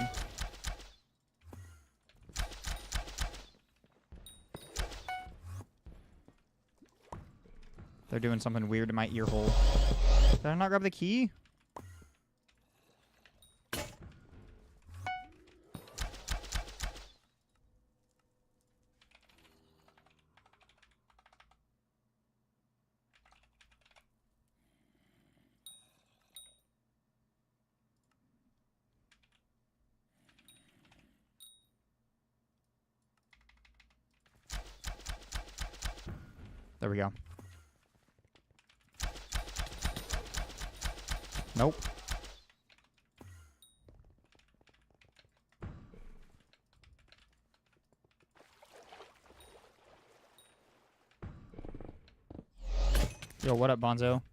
They're doing something weird in my ear hole. Did I not grab the key? There we go. Nope. Yo, what up, Bonzo?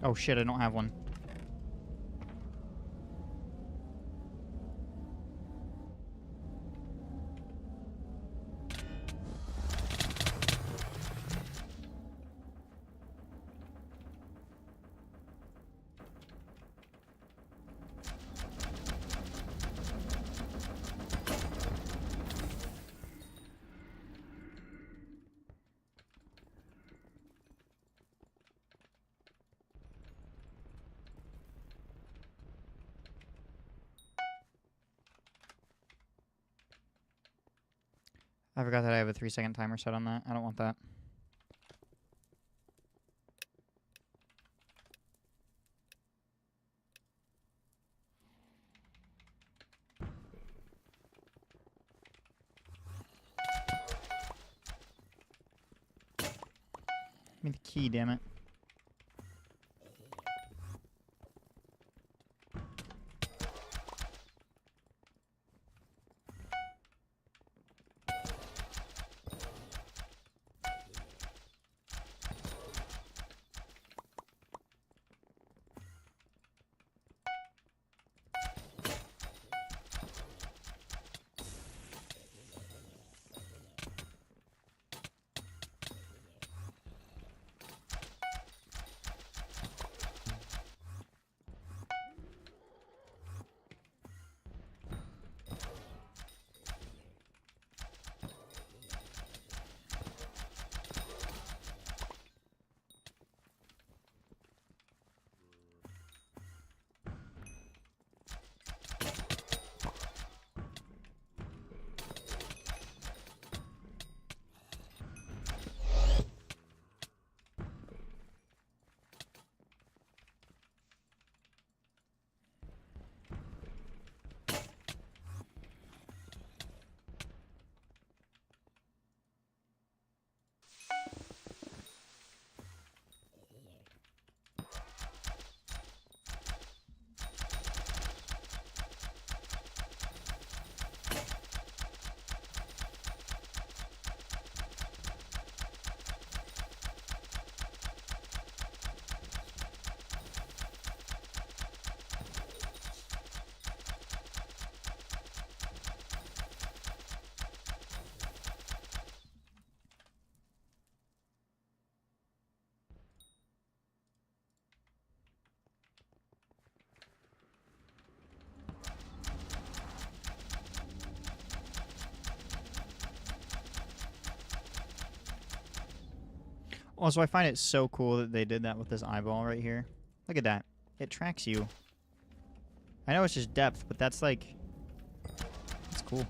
Oh shit, I don't have one. I forgot that I have a 3-second timer set on that. I don't want that. Give me the key, damn it. Also, I find it so cool that they did that with this eyeball right here. Look at that. It tracks you. I know it's just depth, but that's like... That's cool.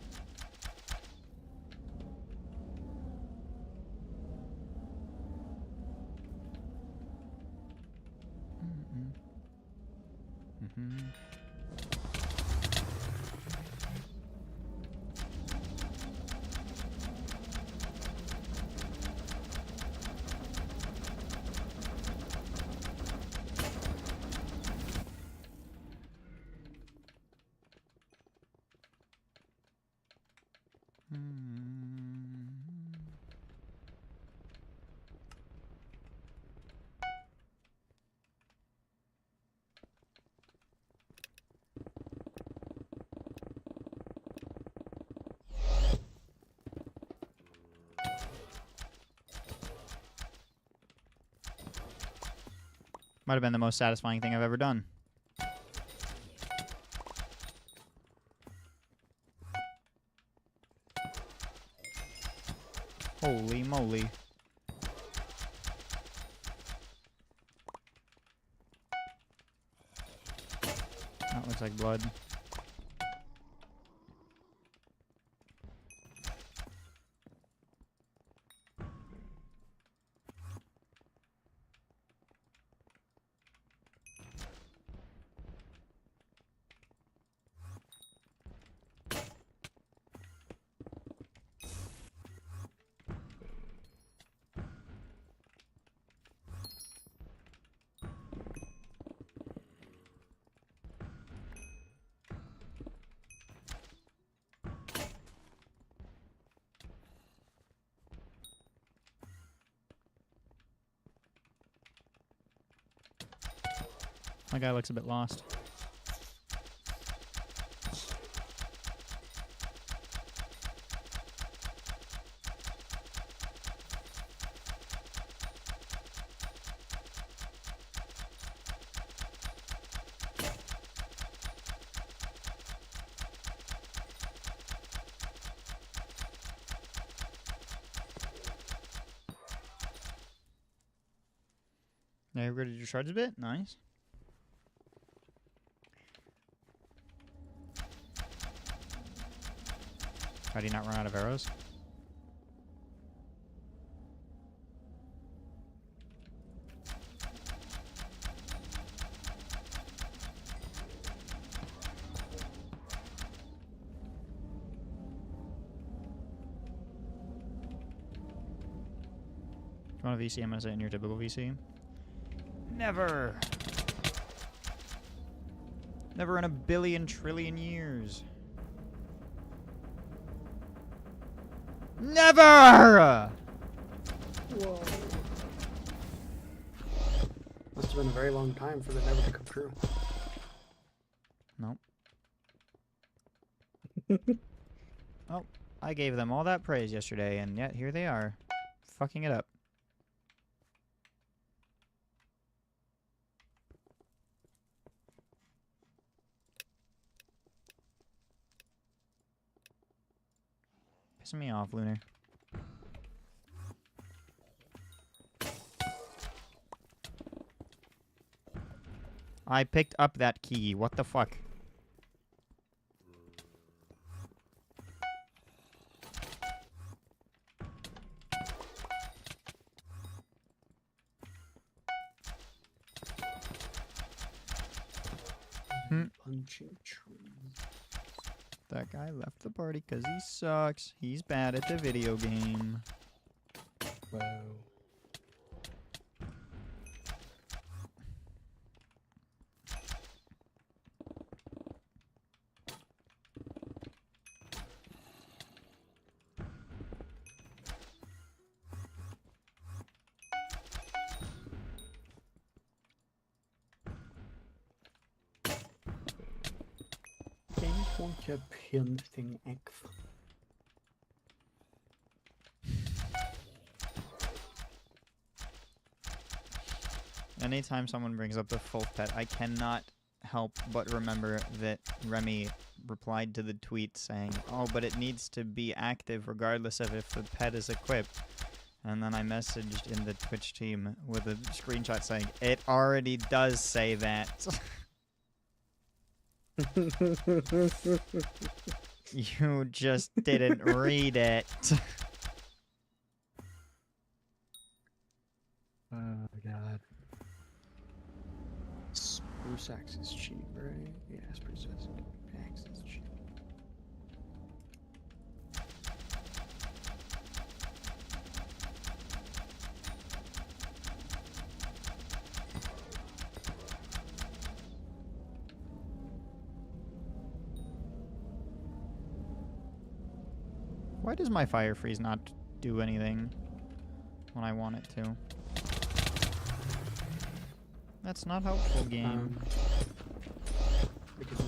Might have been the most satisfying thing I've ever done. Holy moly. That looks like blood. My guy looks a bit lost. Now upgraded your shards a bit? Nice. How do you not run out of arrows? If you want a VC, I'm going to say in your typical VC. Never! Never in a billion trillion years. Never! Whoa. Must have been a very long time for the never to come true. Nope. Oh, I gave them all that praise yesterday, and yet here they are, fucking it up. Pissing me off, Lunar. I picked up that key. What the fuck? Punching trees. That guy left the party because he sucks. He's bad at the video game. Wow. Want your pinned thing X. Anytime someone brings up the full pet, I cannot help but remember that Remy replied to the tweet saying, "Oh, but it needs to be active regardless of if the pet is equipped." And then I messaged in the Twitch team with a screenshot saying, "It already does say that." You just didn't read it. Oh god. Spruce axe is cheap, right? Yeah, spruce axe is cheap. Why does my fire freeze not do anything when I want it to? That's not helpful, game. Because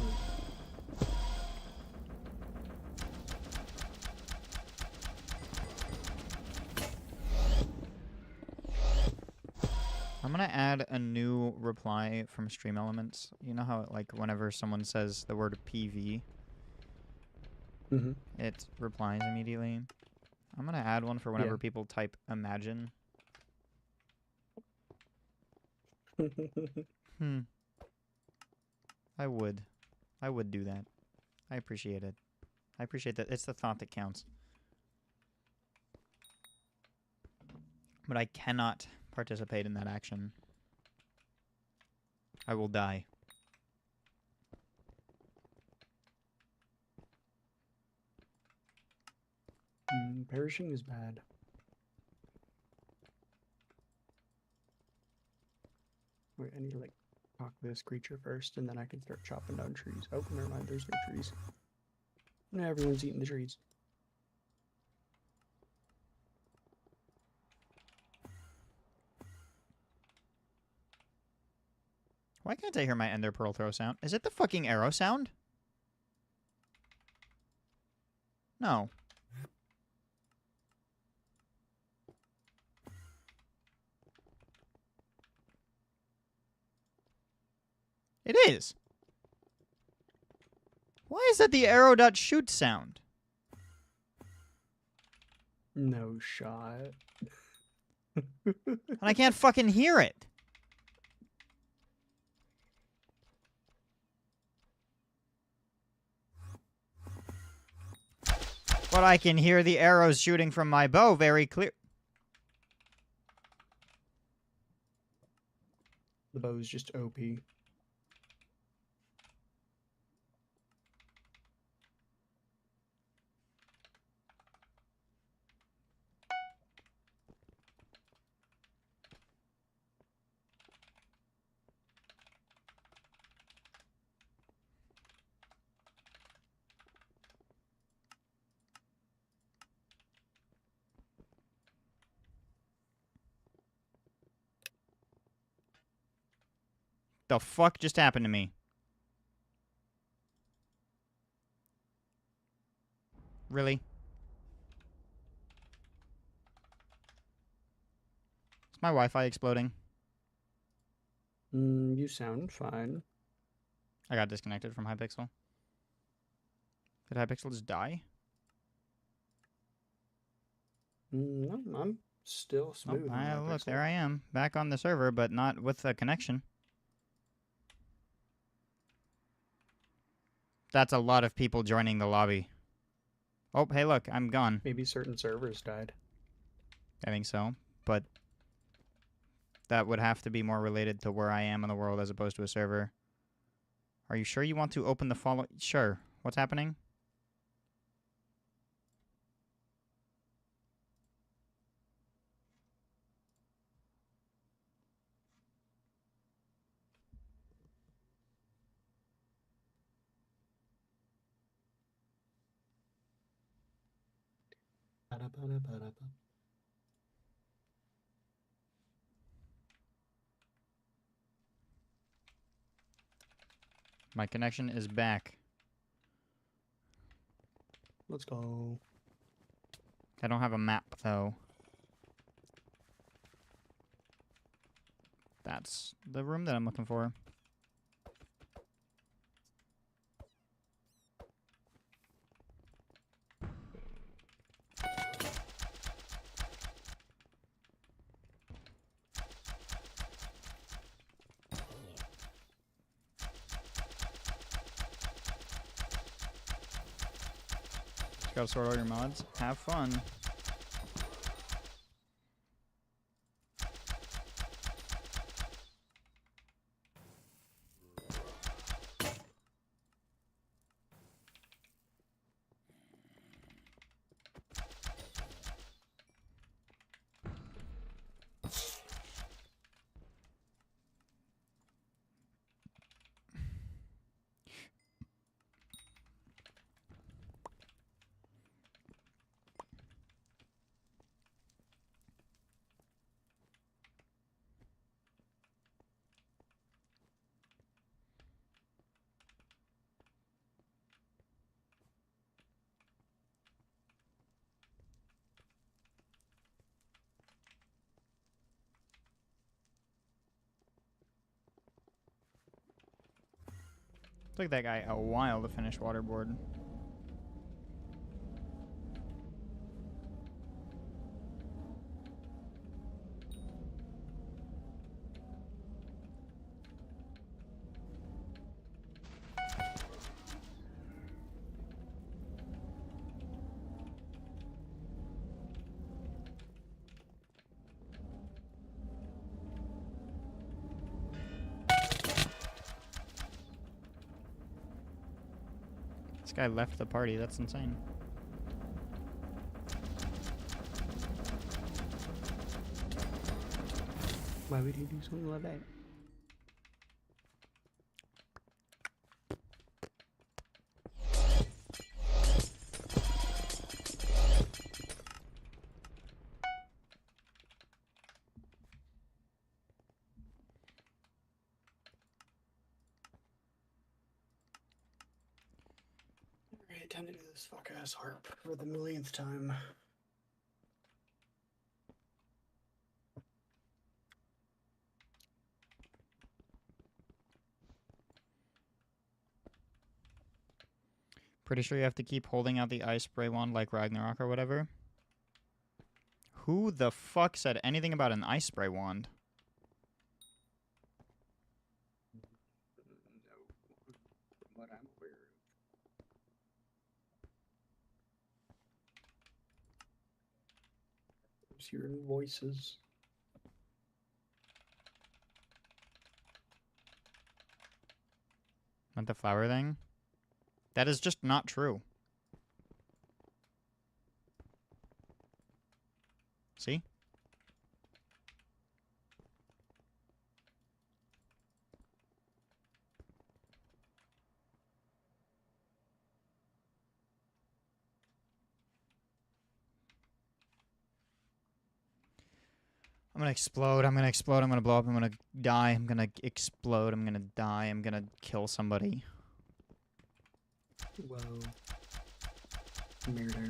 I'm gonna add a new reply from Stream Elements. You know how, like, whenever someone says the word PV, it replies immediately. I'm gonna add one for whenever people type imagine. I would do that. I appreciate it. I appreciate that. It's the thought that counts. But I cannot participate in that action. I will die. Perishing is bad. Wait, I need to, like, talk this creature first, and then I can start chopping down trees. Oh, never mind, there's no trees. No, everyone's eating the trees. Why can't I hear my Ender Pearl throw sound? Is it the fucking arrow sound? No. It is. Why is that the arrow dot shoot sound? No shot. And I can't fucking hear it. But I can hear the arrows shooting from my bow very clear. The bow's just OP. The fuck just happened to me? Really? Is my Wi-Fi exploding? You sound fine. I got disconnected from Hypixel. Did Hypixel just die? No, I'm still smooth. Oh, look, there I am. Back on the server, but not with a connection. That's a lot of people joining the lobby. Oh, hey, look, I'm gone. Maybe certain servers died. I think so, but that would have to be more related to where I am in the world as opposed to a server. Are you sure you want to open the follow? Sure. What's happening? My connection is back. Let's go. I don't have a map, though. That's the room that I'm looking for. Just gotta sort all your mods. Have fun. Took that guy a while to finish waterboard. This guy left the party. That's insane. Why would he do something like that? Alright, time to do this fuck ass harp for the millionth time. Pretty sure you have to keep holding out the ice spray wand like Ragnarok or whatever. Who the fuck said anything about an ice spray wand? No, from what I'm aware of. Just hearing voices. Not the flower thing? That is just not true. See? I'm gonna explode, I'm gonna explode, I'm gonna blow up, I'm gonna die, I'm gonna explode, I'm gonna die, I'm gonna kill somebody. Whoa. Murder.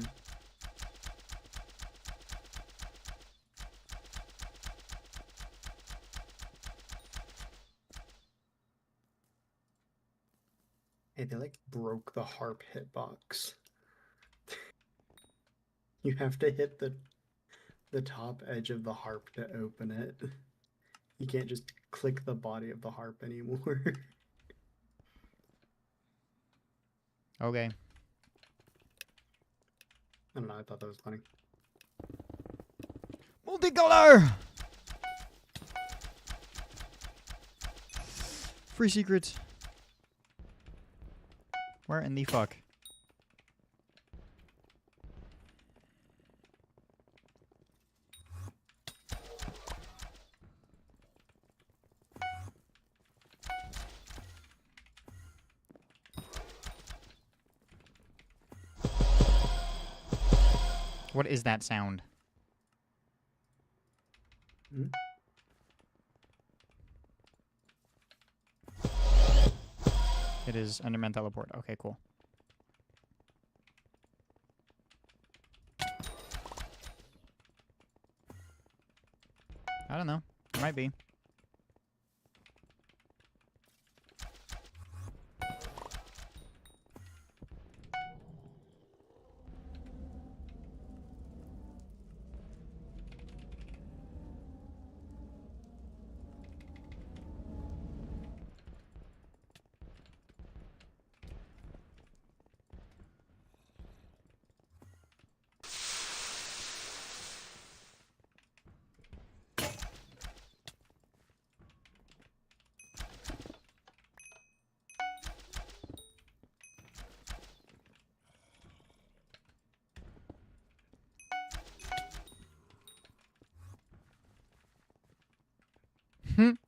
Hey, they like broke the harp hitbox. You have to hit the top edge of the harp to open it. You can't just click the body of the harp anymore. Okay. I don't know, I thought that was funny. Multicolor! Free secrets. Where in the fuck? What is that sound? Hmm? It is Enderman teleport. Okay, cool. I don't know. It might be.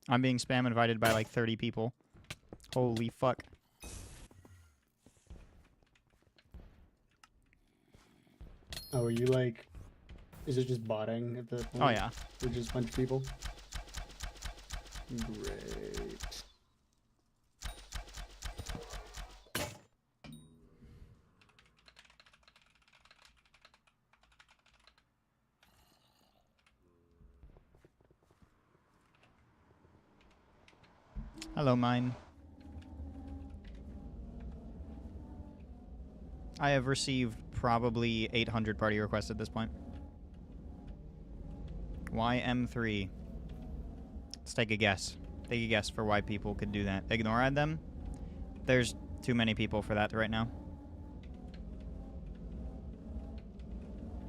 I'm being spam invited by like 30 people. Holy fuck. Oh, are you like... Is it just botting at the point? Oh yeah. With just a bunch of people? Great. Hello, mine. I have received probably 800 party requests at this point. YM3. Let's take a guess. Take a guess for why people could do that. Ignore them? There's too many people for that right now.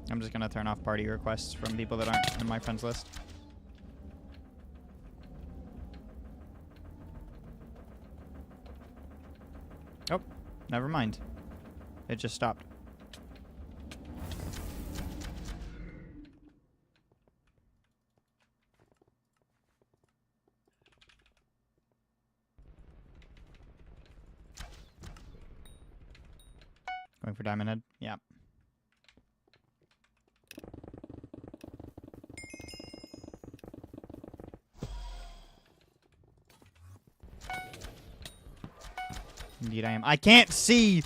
I'm just gonna turn off party requests from people that aren't in my friends list. Oh, never mind. It just stopped. Going for Diamond Head? Yeah. Indeed I am. I can't see!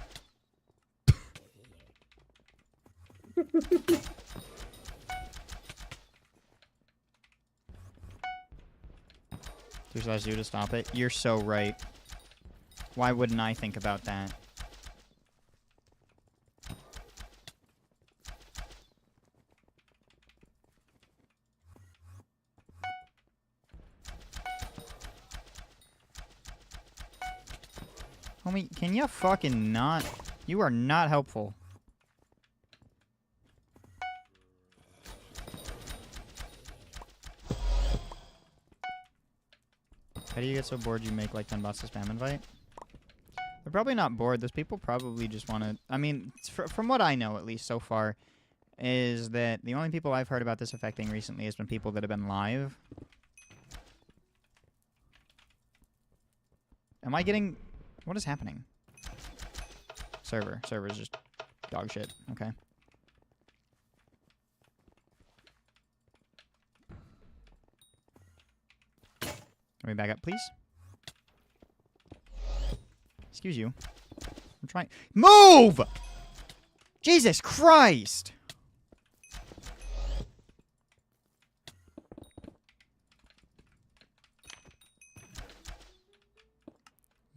Just asked you to stop it. You're so right. Why wouldn't I think about that? Homie, can you fucking not? You are not helpful. How do you get so bored you make like 10 bots to spam invite? They're probably not bored. Those people probably just want to... I mean, from what I know, at least so far, is that the only people I've heard about this affecting recently has been people that have been live. Am I getting... What is happening? Server's just dog shit. Okay. Can we back up, please? Excuse you. I'm trying... Move! Jesus Christ!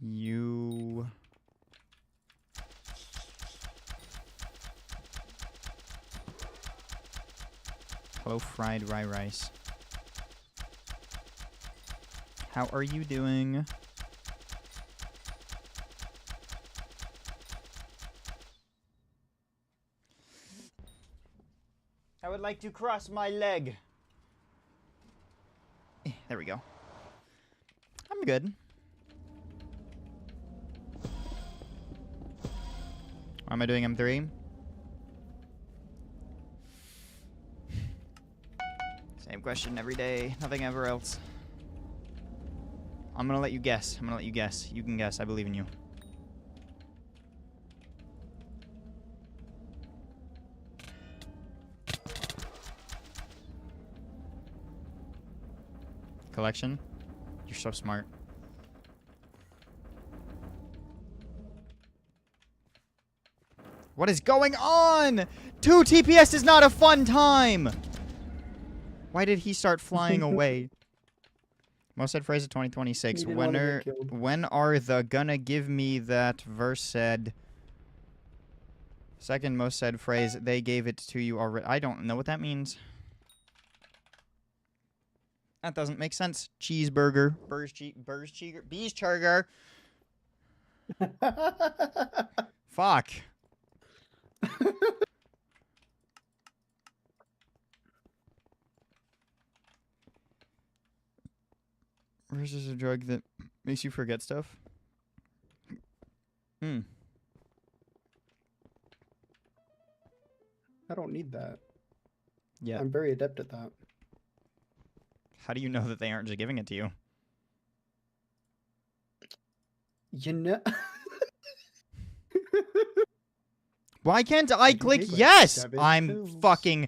You... Hello, fried rye rice. How are you doing? I would like to cross my leg. There we go. I'm good. Why am I doing M3? Same question every day. Nothing ever else. I'm gonna let you guess. I'm gonna let you guess. You can guess. I believe in you. Collection? You're so smart. What is going on? 2 TPS is not a fun time! Why did he start flying away? Most said phrase of 2026. When are the gonna give me that verse said? Second most said phrase, they gave it to you already. I don't know what that means. That doesn't make sense. Cheeseburger. Beescharger. Fuck. Versus is a drug that makes you forget stuff. I don't need that. Yeah. I'm very adept at that. How do you know that they aren't just giving it to you? You know... Why can't I click take, like, yes? 7 I'm pills. fucking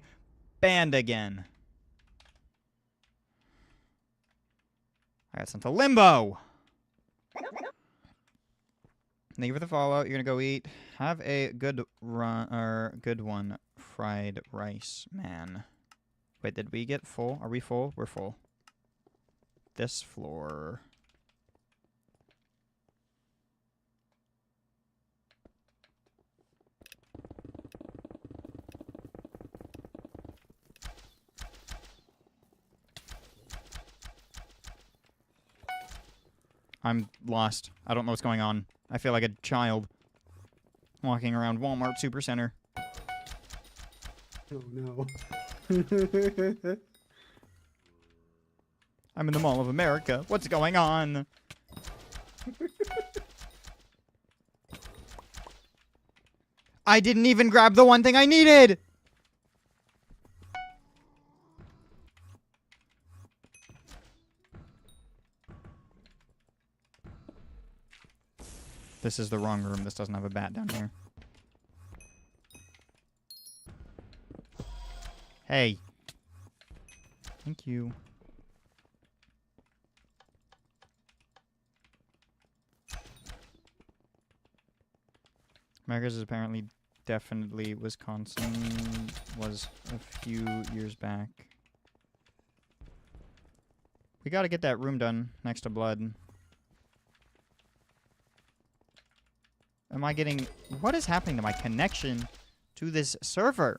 banned again. I got sent to limbo. Thank you for the follow. You're gonna go eat. Have a good run or good one. Fried rice, man. Wait, did we get full? Are we full? We're full. This floor. I'm lost. I don't know what's going on. I feel like a child walking around Walmart Supercenter. Oh no. I'm in the Mall of America. What's going on? I didn't even grab the one thing I needed! This is the wrong room. This doesn't have a bat down here. Hey. Thank you. America's is apparently definitely Wisconsin was a few years back. We gotta get that room done next to blood. Am I getting... What is happening to my connection to this server?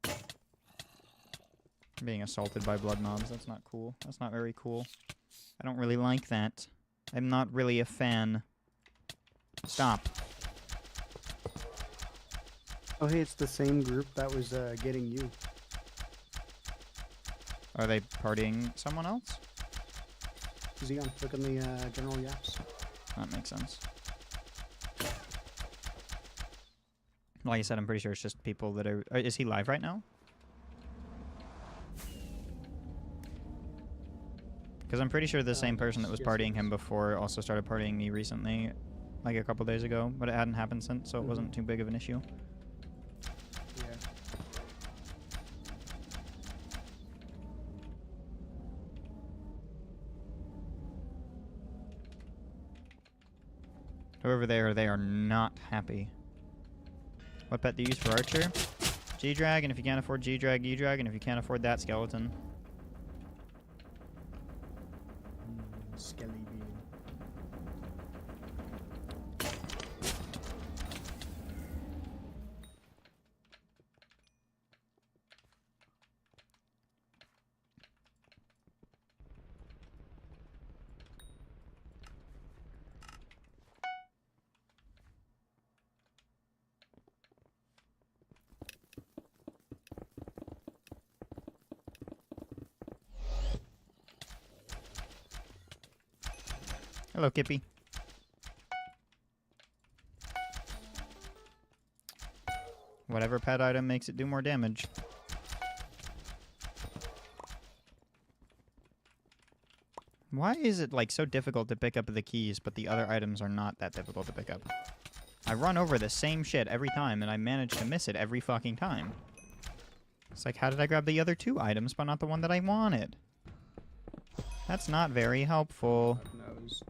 I'm being assaulted by blood mobs. That's not cool. That's not very cool. I don't really like that. I'm not really a fan. Stop. Oh, hey, it's the same group that was getting you. Are they partying someone else? Xeon, look in the general yaps. That makes sense. Like I said, I'm pretty sure it's just people that are... Is he live right now? Because I'm pretty sure the same person that was partying him before also started partying me recently, like a couple days ago, but it hadn't happened since, so it wasn't too big of an issue. Yeah. Whoever they are not happy. What pet do you use for Archer? G-Drag, and if you can't afford G-Drag, E-Drag, and if you can't afford that, Skeleton. Skelly bean. Hello, Kippy. Whatever pet item makes it do more damage. Why is it, like, so difficult to pick up the keys, but the other items are not that difficult to pick up? I run over the same shit every time, and I manage to miss it every fucking time. It's like, how did I grab the other two items, but not the one that I wanted? That's not very helpful. God knows.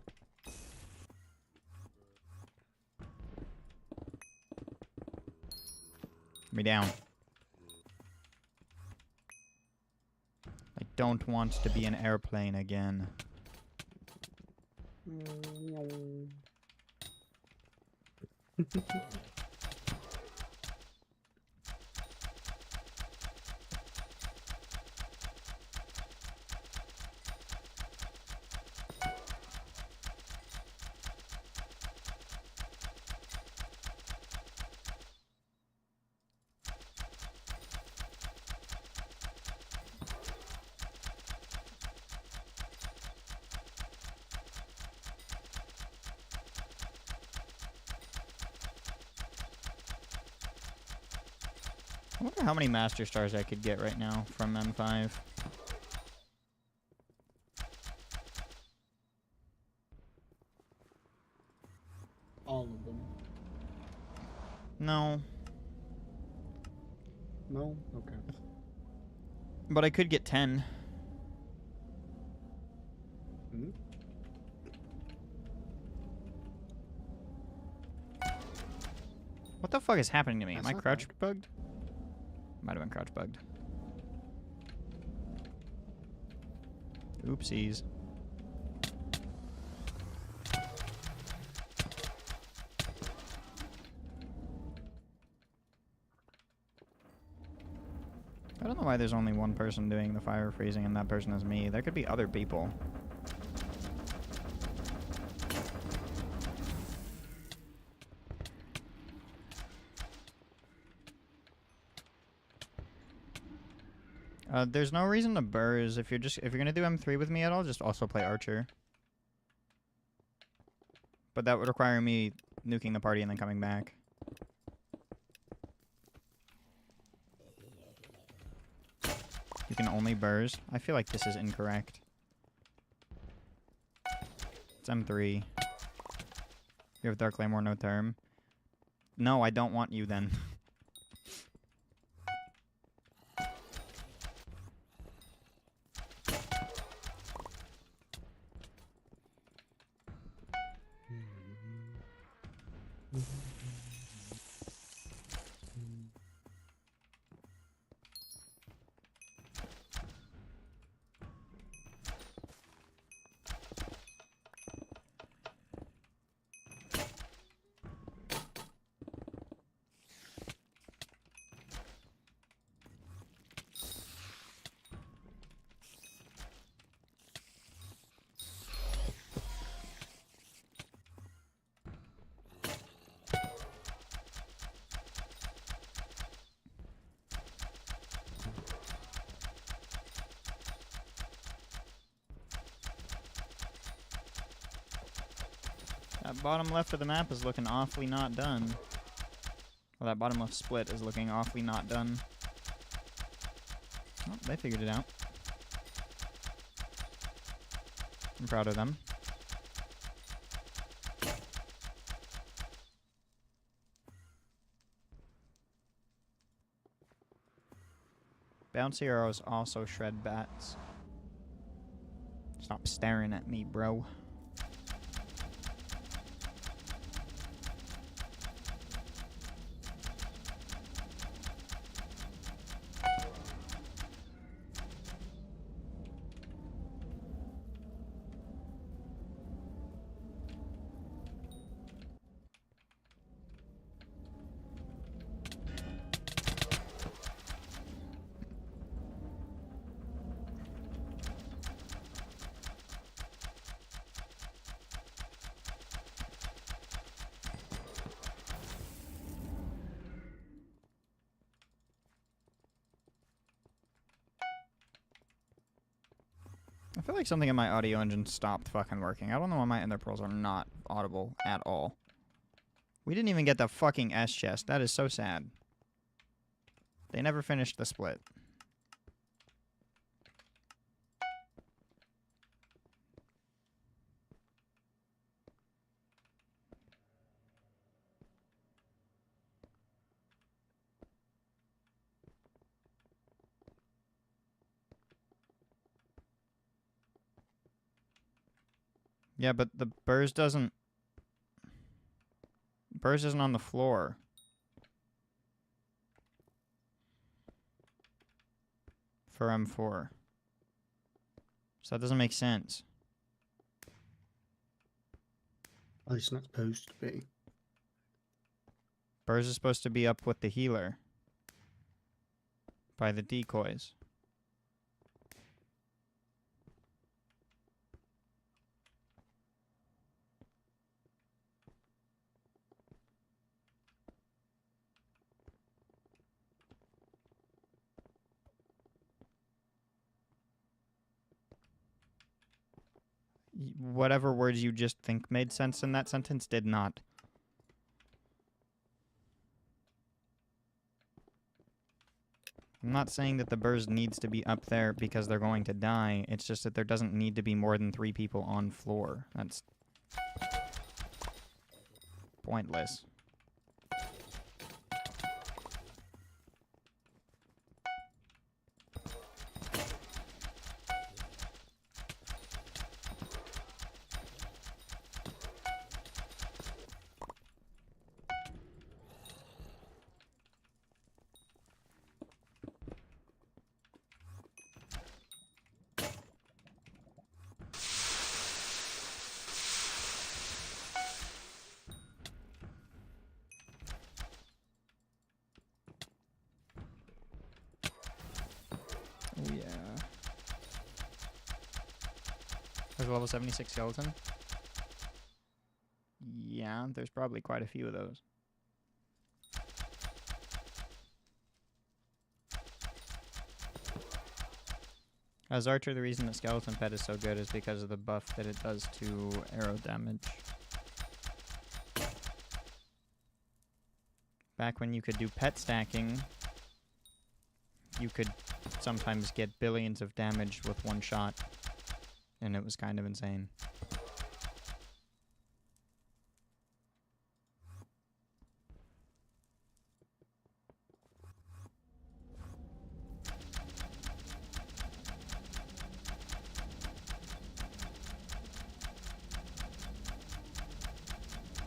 Me down. I don't want to be an airplane again. I wonder how many Master Stars I could get right now from M5. All of them. No. No? Okay. But I could get 10. Hmm? What the fuck is happening to me? Am That's I not crouch bad. bugged? Might have been crouch bugged. Oopsies. I don't know why there's only one person doing the fire freezing and that person is me. There could be other people. There's no reason to burrs. If you're gonna do M3 with me at all, just also play Archer. But that would require me nuking the party and then coming back. You can only burrs. I feel like this is incorrect. It's M3. You have Dark Claymore, no term. No, I don't want you then. That bottom left of the map is looking awfully not done. Well, that bottom left split is looking awfully not done. Oh, they figured it out. I'm proud of them. Bouncy arrows also shred bats. Stop staring at me, bro. I feel like something in my audio engine stopped fucking working. I don't know why my Ender Pearls are not audible at all. We didn't even get the fucking S chest. That is so sad. They never finished the split. Yeah, but the burrs doesn't... Burrs isn't on the floor. For M4. So that doesn't make sense. At least not supposed to be. Burrs is supposed to be up with the healer. By the decoys. Whatever words you just think made sense in that sentence did not. I'm not saying that the burrs needs to be up there because they're going to die. It's just that there doesn't need to be more than 3 people on floor. That's pointless. There's a level 76 skeleton. Yeah, there's probably quite a few of those. As Archer, the reason that Skeleton Pet is so good is because of the buff that it does to arrow damage. Back when you could do pet stacking, you could sometimes get billions of damage with one shot, and it was kind of insane.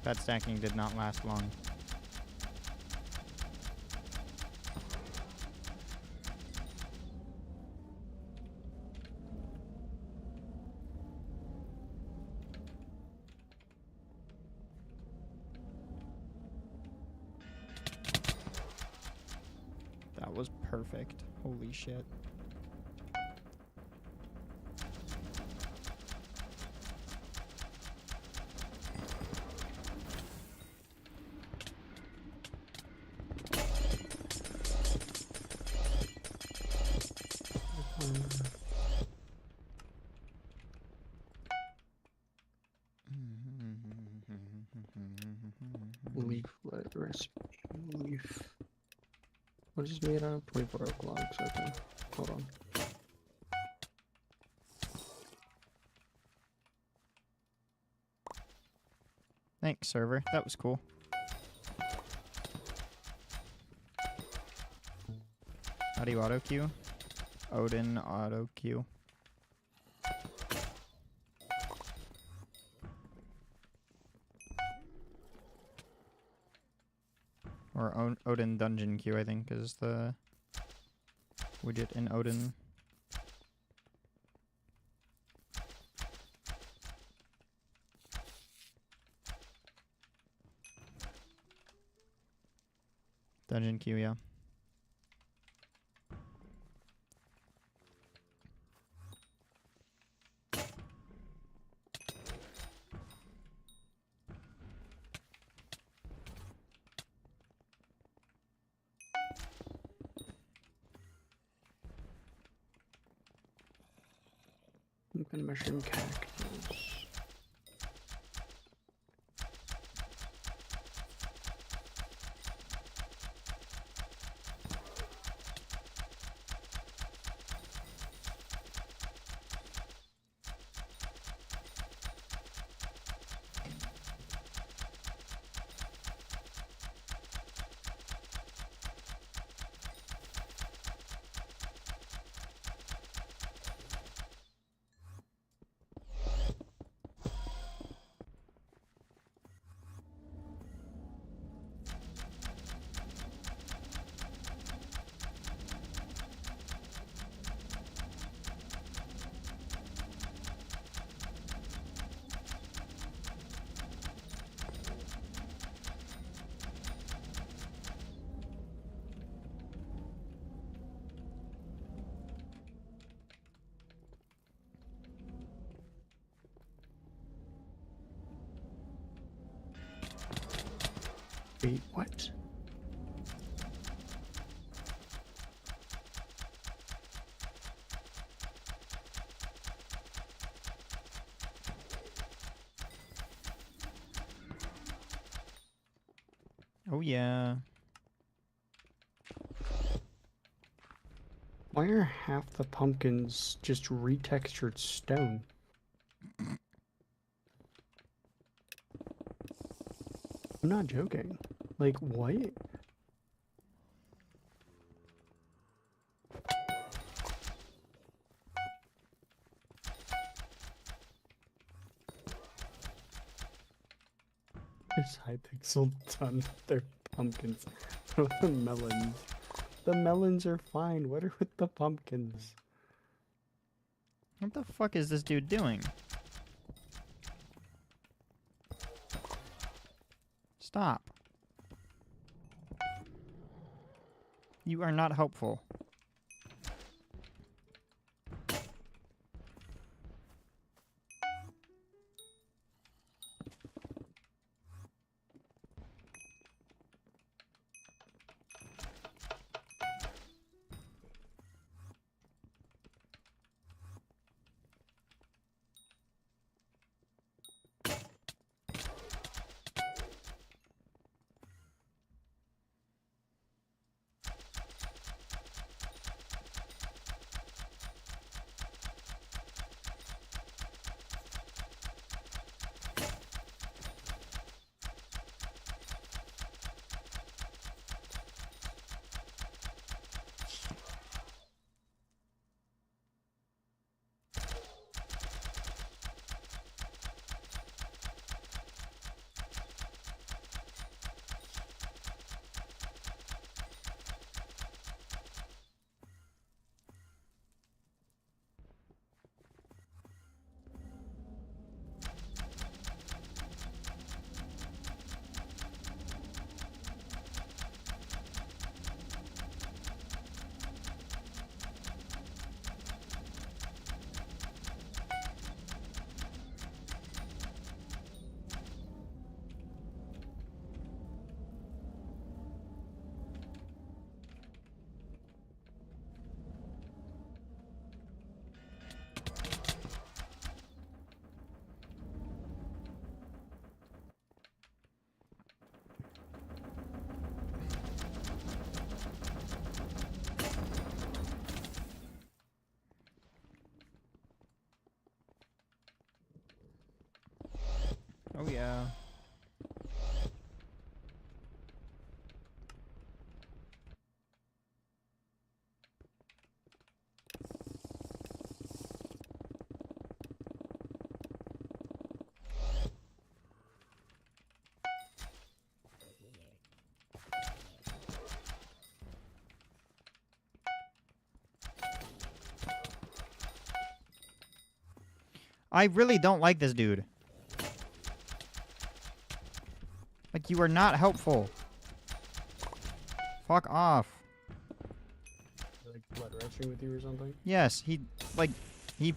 Pet stacking did not last long. That was perfect. Holy shit. Leaflet recipe. Leaf. What is this made out of? 24 oak logs. Okay. Hold on. Thanks, server. That was cool. How do you auto queue? Odin auto queue. Or Odin dungeon queue, I think, is the widget in Odin. Dungeon queue, yeah. Open mushroom cactus. Wait, what? Oh yeah. Why are half the pumpkins just retextured stone? I'm not joking. Like, what? Is Hypixel done with their pumpkins? What about the melons? The melons are fine. What are with the pumpkins? What the fuck is this dude doing? Stop. You are not helpful. Oh yeah. I really don't like this dude. Like, you are not helpful. Fuck off. Like blood rushing with you or something? Yes, he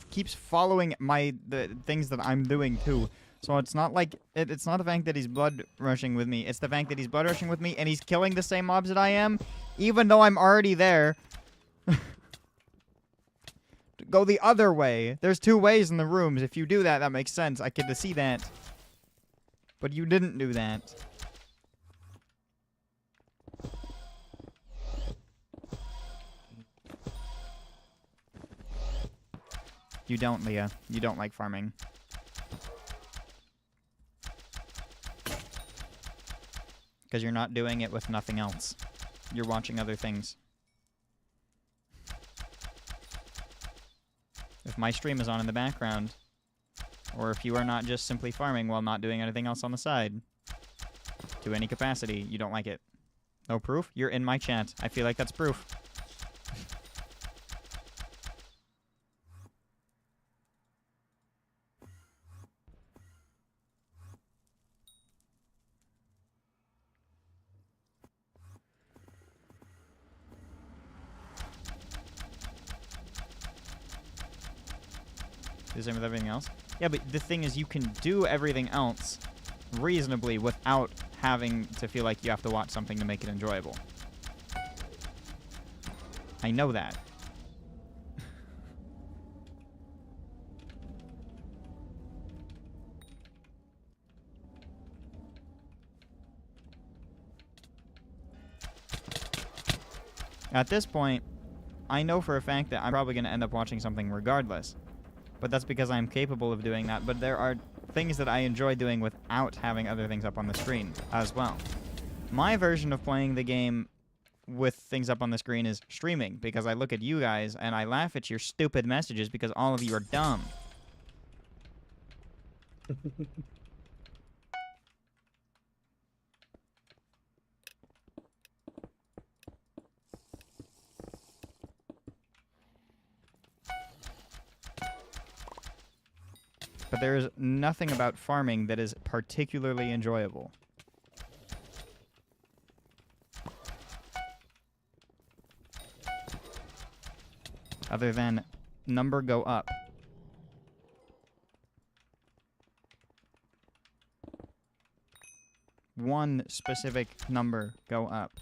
keeps following the things that I'm doing too. So it's not like it's not the fact that he's blood rushing with me. It's the fact that he's blood rushing with me and he's killing the same mobs that I am, even though I'm already there. Go the other way. There's 2 ways in the rooms. If you do that, that makes sense. I could see that. But you didn't do that. You don't, Leah. You don't like farming. Because you're not doing it with nothing else. You're watching other things. If my stream is on in the background, or if you are not just simply farming while not doing anything else on the side, to any capacity, you don't like it. No proof? You're in my chat. I feel like that's proof. The same with everything else? Yeah, but the thing is, you can do everything else reasonably without having to feel like you have to watch something to make it enjoyable. I know that. At this point, I know for a fact that I'm probably going to end up watching something regardless. But that's because I'm capable of doing that. But there are things that I enjoy doing without having other things up on the screen as well. My version of playing the game with things up on the screen is streaming, because I look at you guys and I laugh at your stupid messages because all of you are dumb. But there is nothing about farming that is particularly enjoyable. Other than number go up. One specific number go up.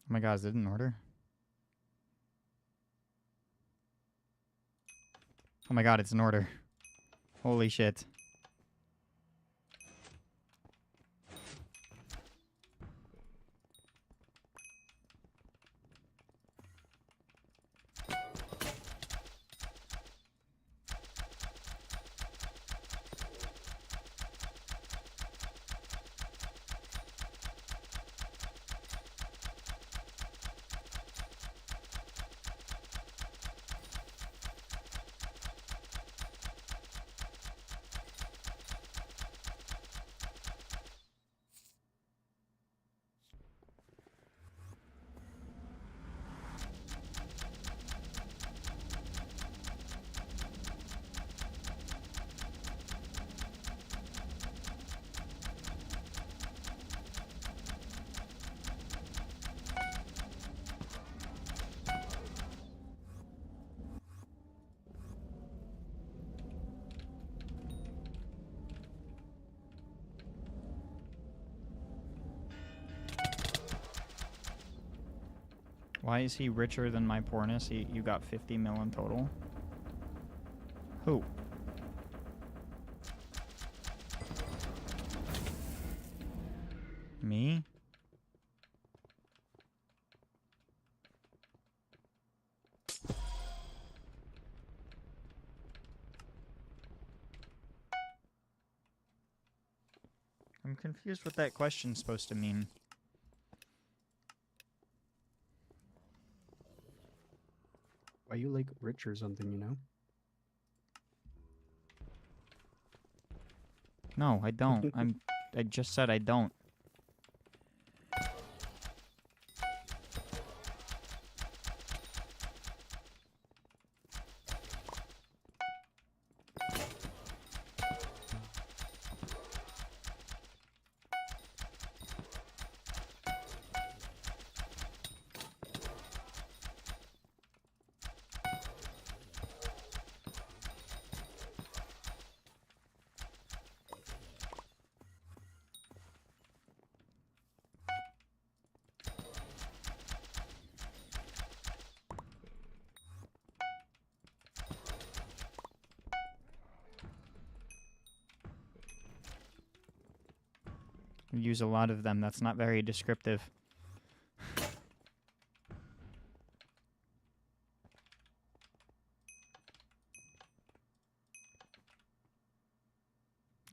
Oh my god, is it in order? Oh my god, it's in order. Holy shit. Why is he richer than my poorness? You got 50 mil in total. Who? Me? I'm confused what that question's supposed to mean. Are you like rich or something, you know? No, I don't. I just said I don't. We use a lot of them. That's not very descriptive.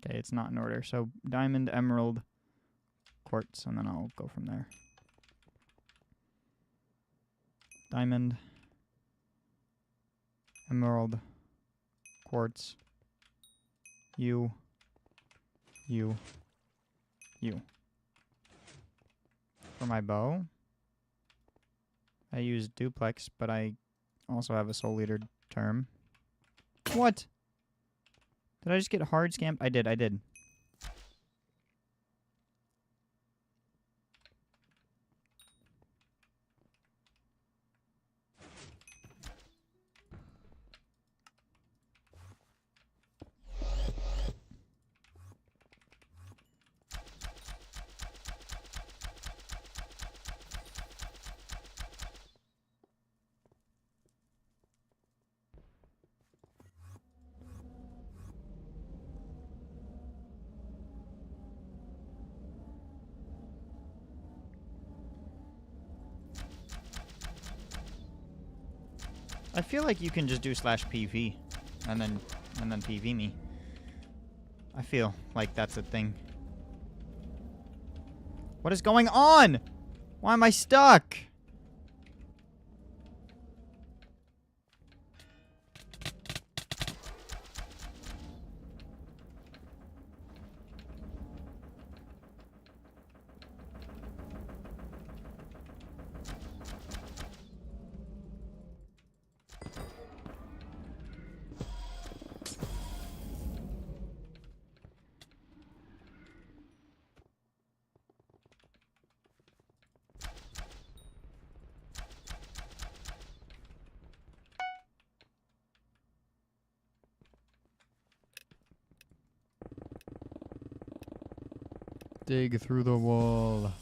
Okay, it's not in order. So diamond, emerald, quartz, and then I'll go from there. Diamond, emerald, quartz, you. For my bow, I use duplex, but I also have a soul eater term. What? Did I just get hard scammed? I did. I feel like you can just do /PV and then PV me. I feel like that's a thing. What is going on? Why am I stuck? Dig through the wall.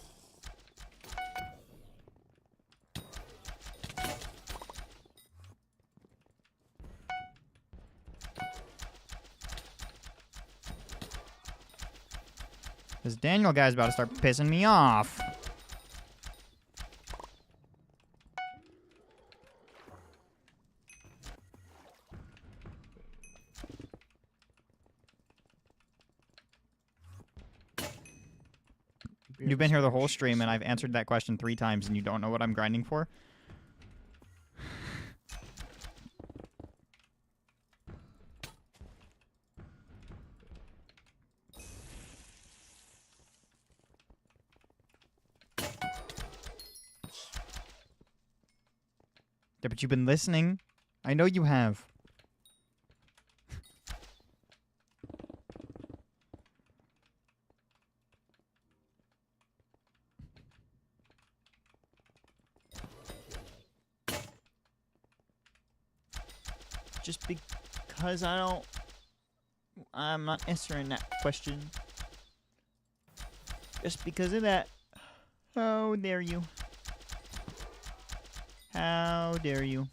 This Daniel guy's about to start pissing me off. You've been here the whole stream, and I've answered that question 3 times, and you don't know what I'm grinding for? Yeah, but you've been listening. I know you have. Just because I'm not answering that question. Just because of that. How dare you? How dare you?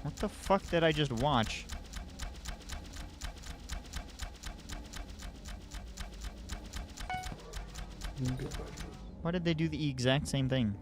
What the fuck did I just watch? Good question. Why did they do the exact same thing?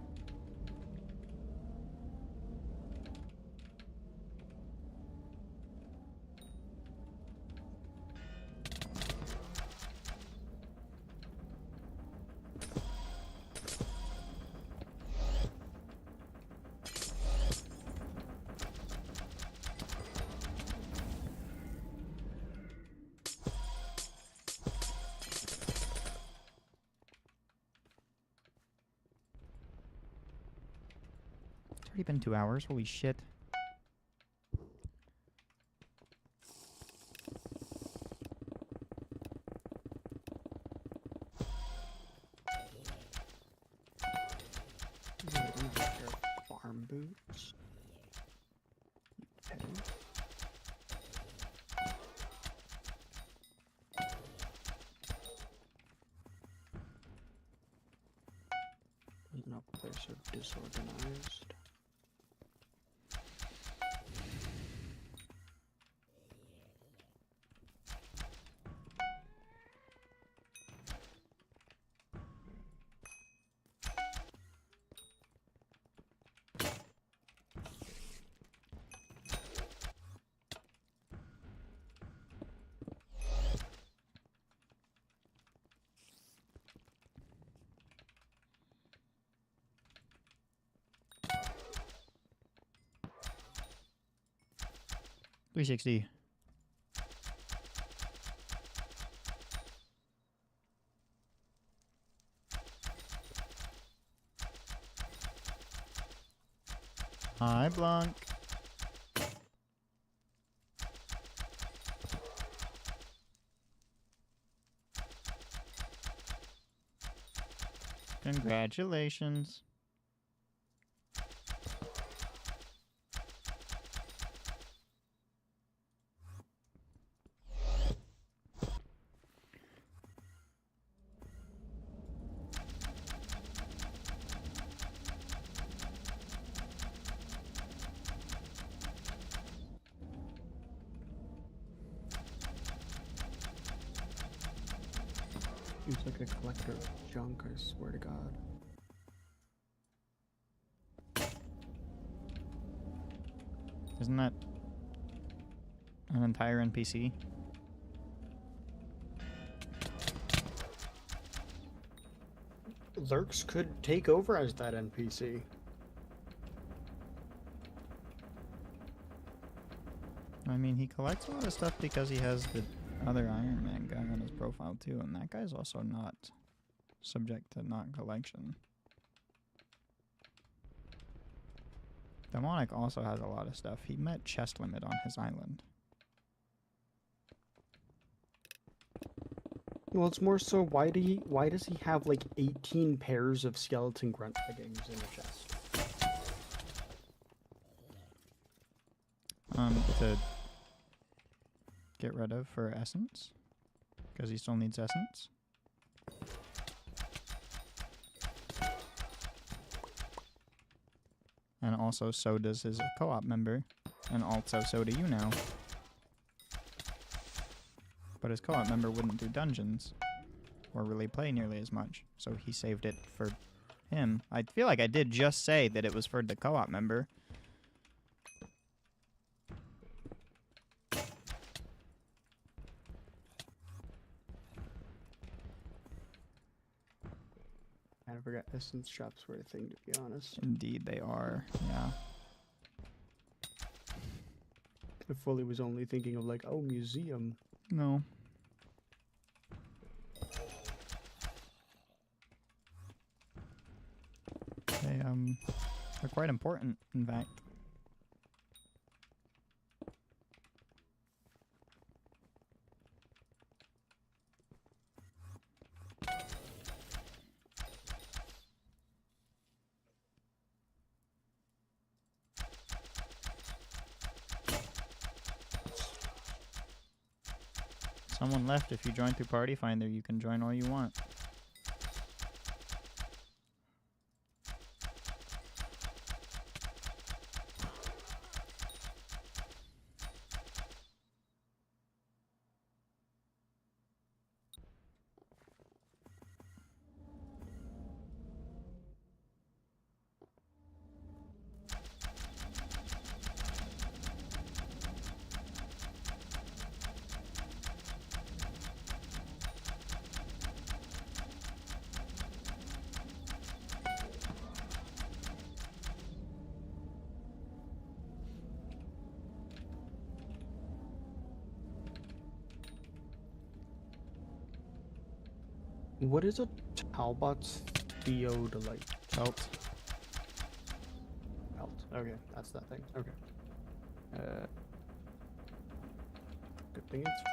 It's already been 2 hours. Holy shit. Farm boots. Okay. No, they're so disorganized. $360. Hi, Blanc. Congratulations. Seems like a collector of junk, I swear to God. Isn't that an entire NPC? Lurks could take over as that NPC. I mean, he collects a lot of stuff because he has the other Iron Man guy on his profile too, and that guy's also not subject to not collection. Demonic also has a lot of stuff. He met chest limit on his island. Well, it's more so why does he have like 18 pairs of skeleton grunt leggings in a chest? To get rid of for essence, because he still needs essence. And also so does his co-op member, and also so do you now. But his co-op member wouldn't do dungeons, or really play nearly as much, so he saved it for him. I feel like I did just say that it was for the co-op member. I forgot essence shops were a thing, to be honest. Indeed they are, yeah. I fully was only thinking of like, oh, museum. No. They're quite important, in fact. Someone left. If you join through Party Finder, you can join all you want. What is a Talbot's theodolite Felt. belt? Okay, that's that thing. Okay. Good thing it's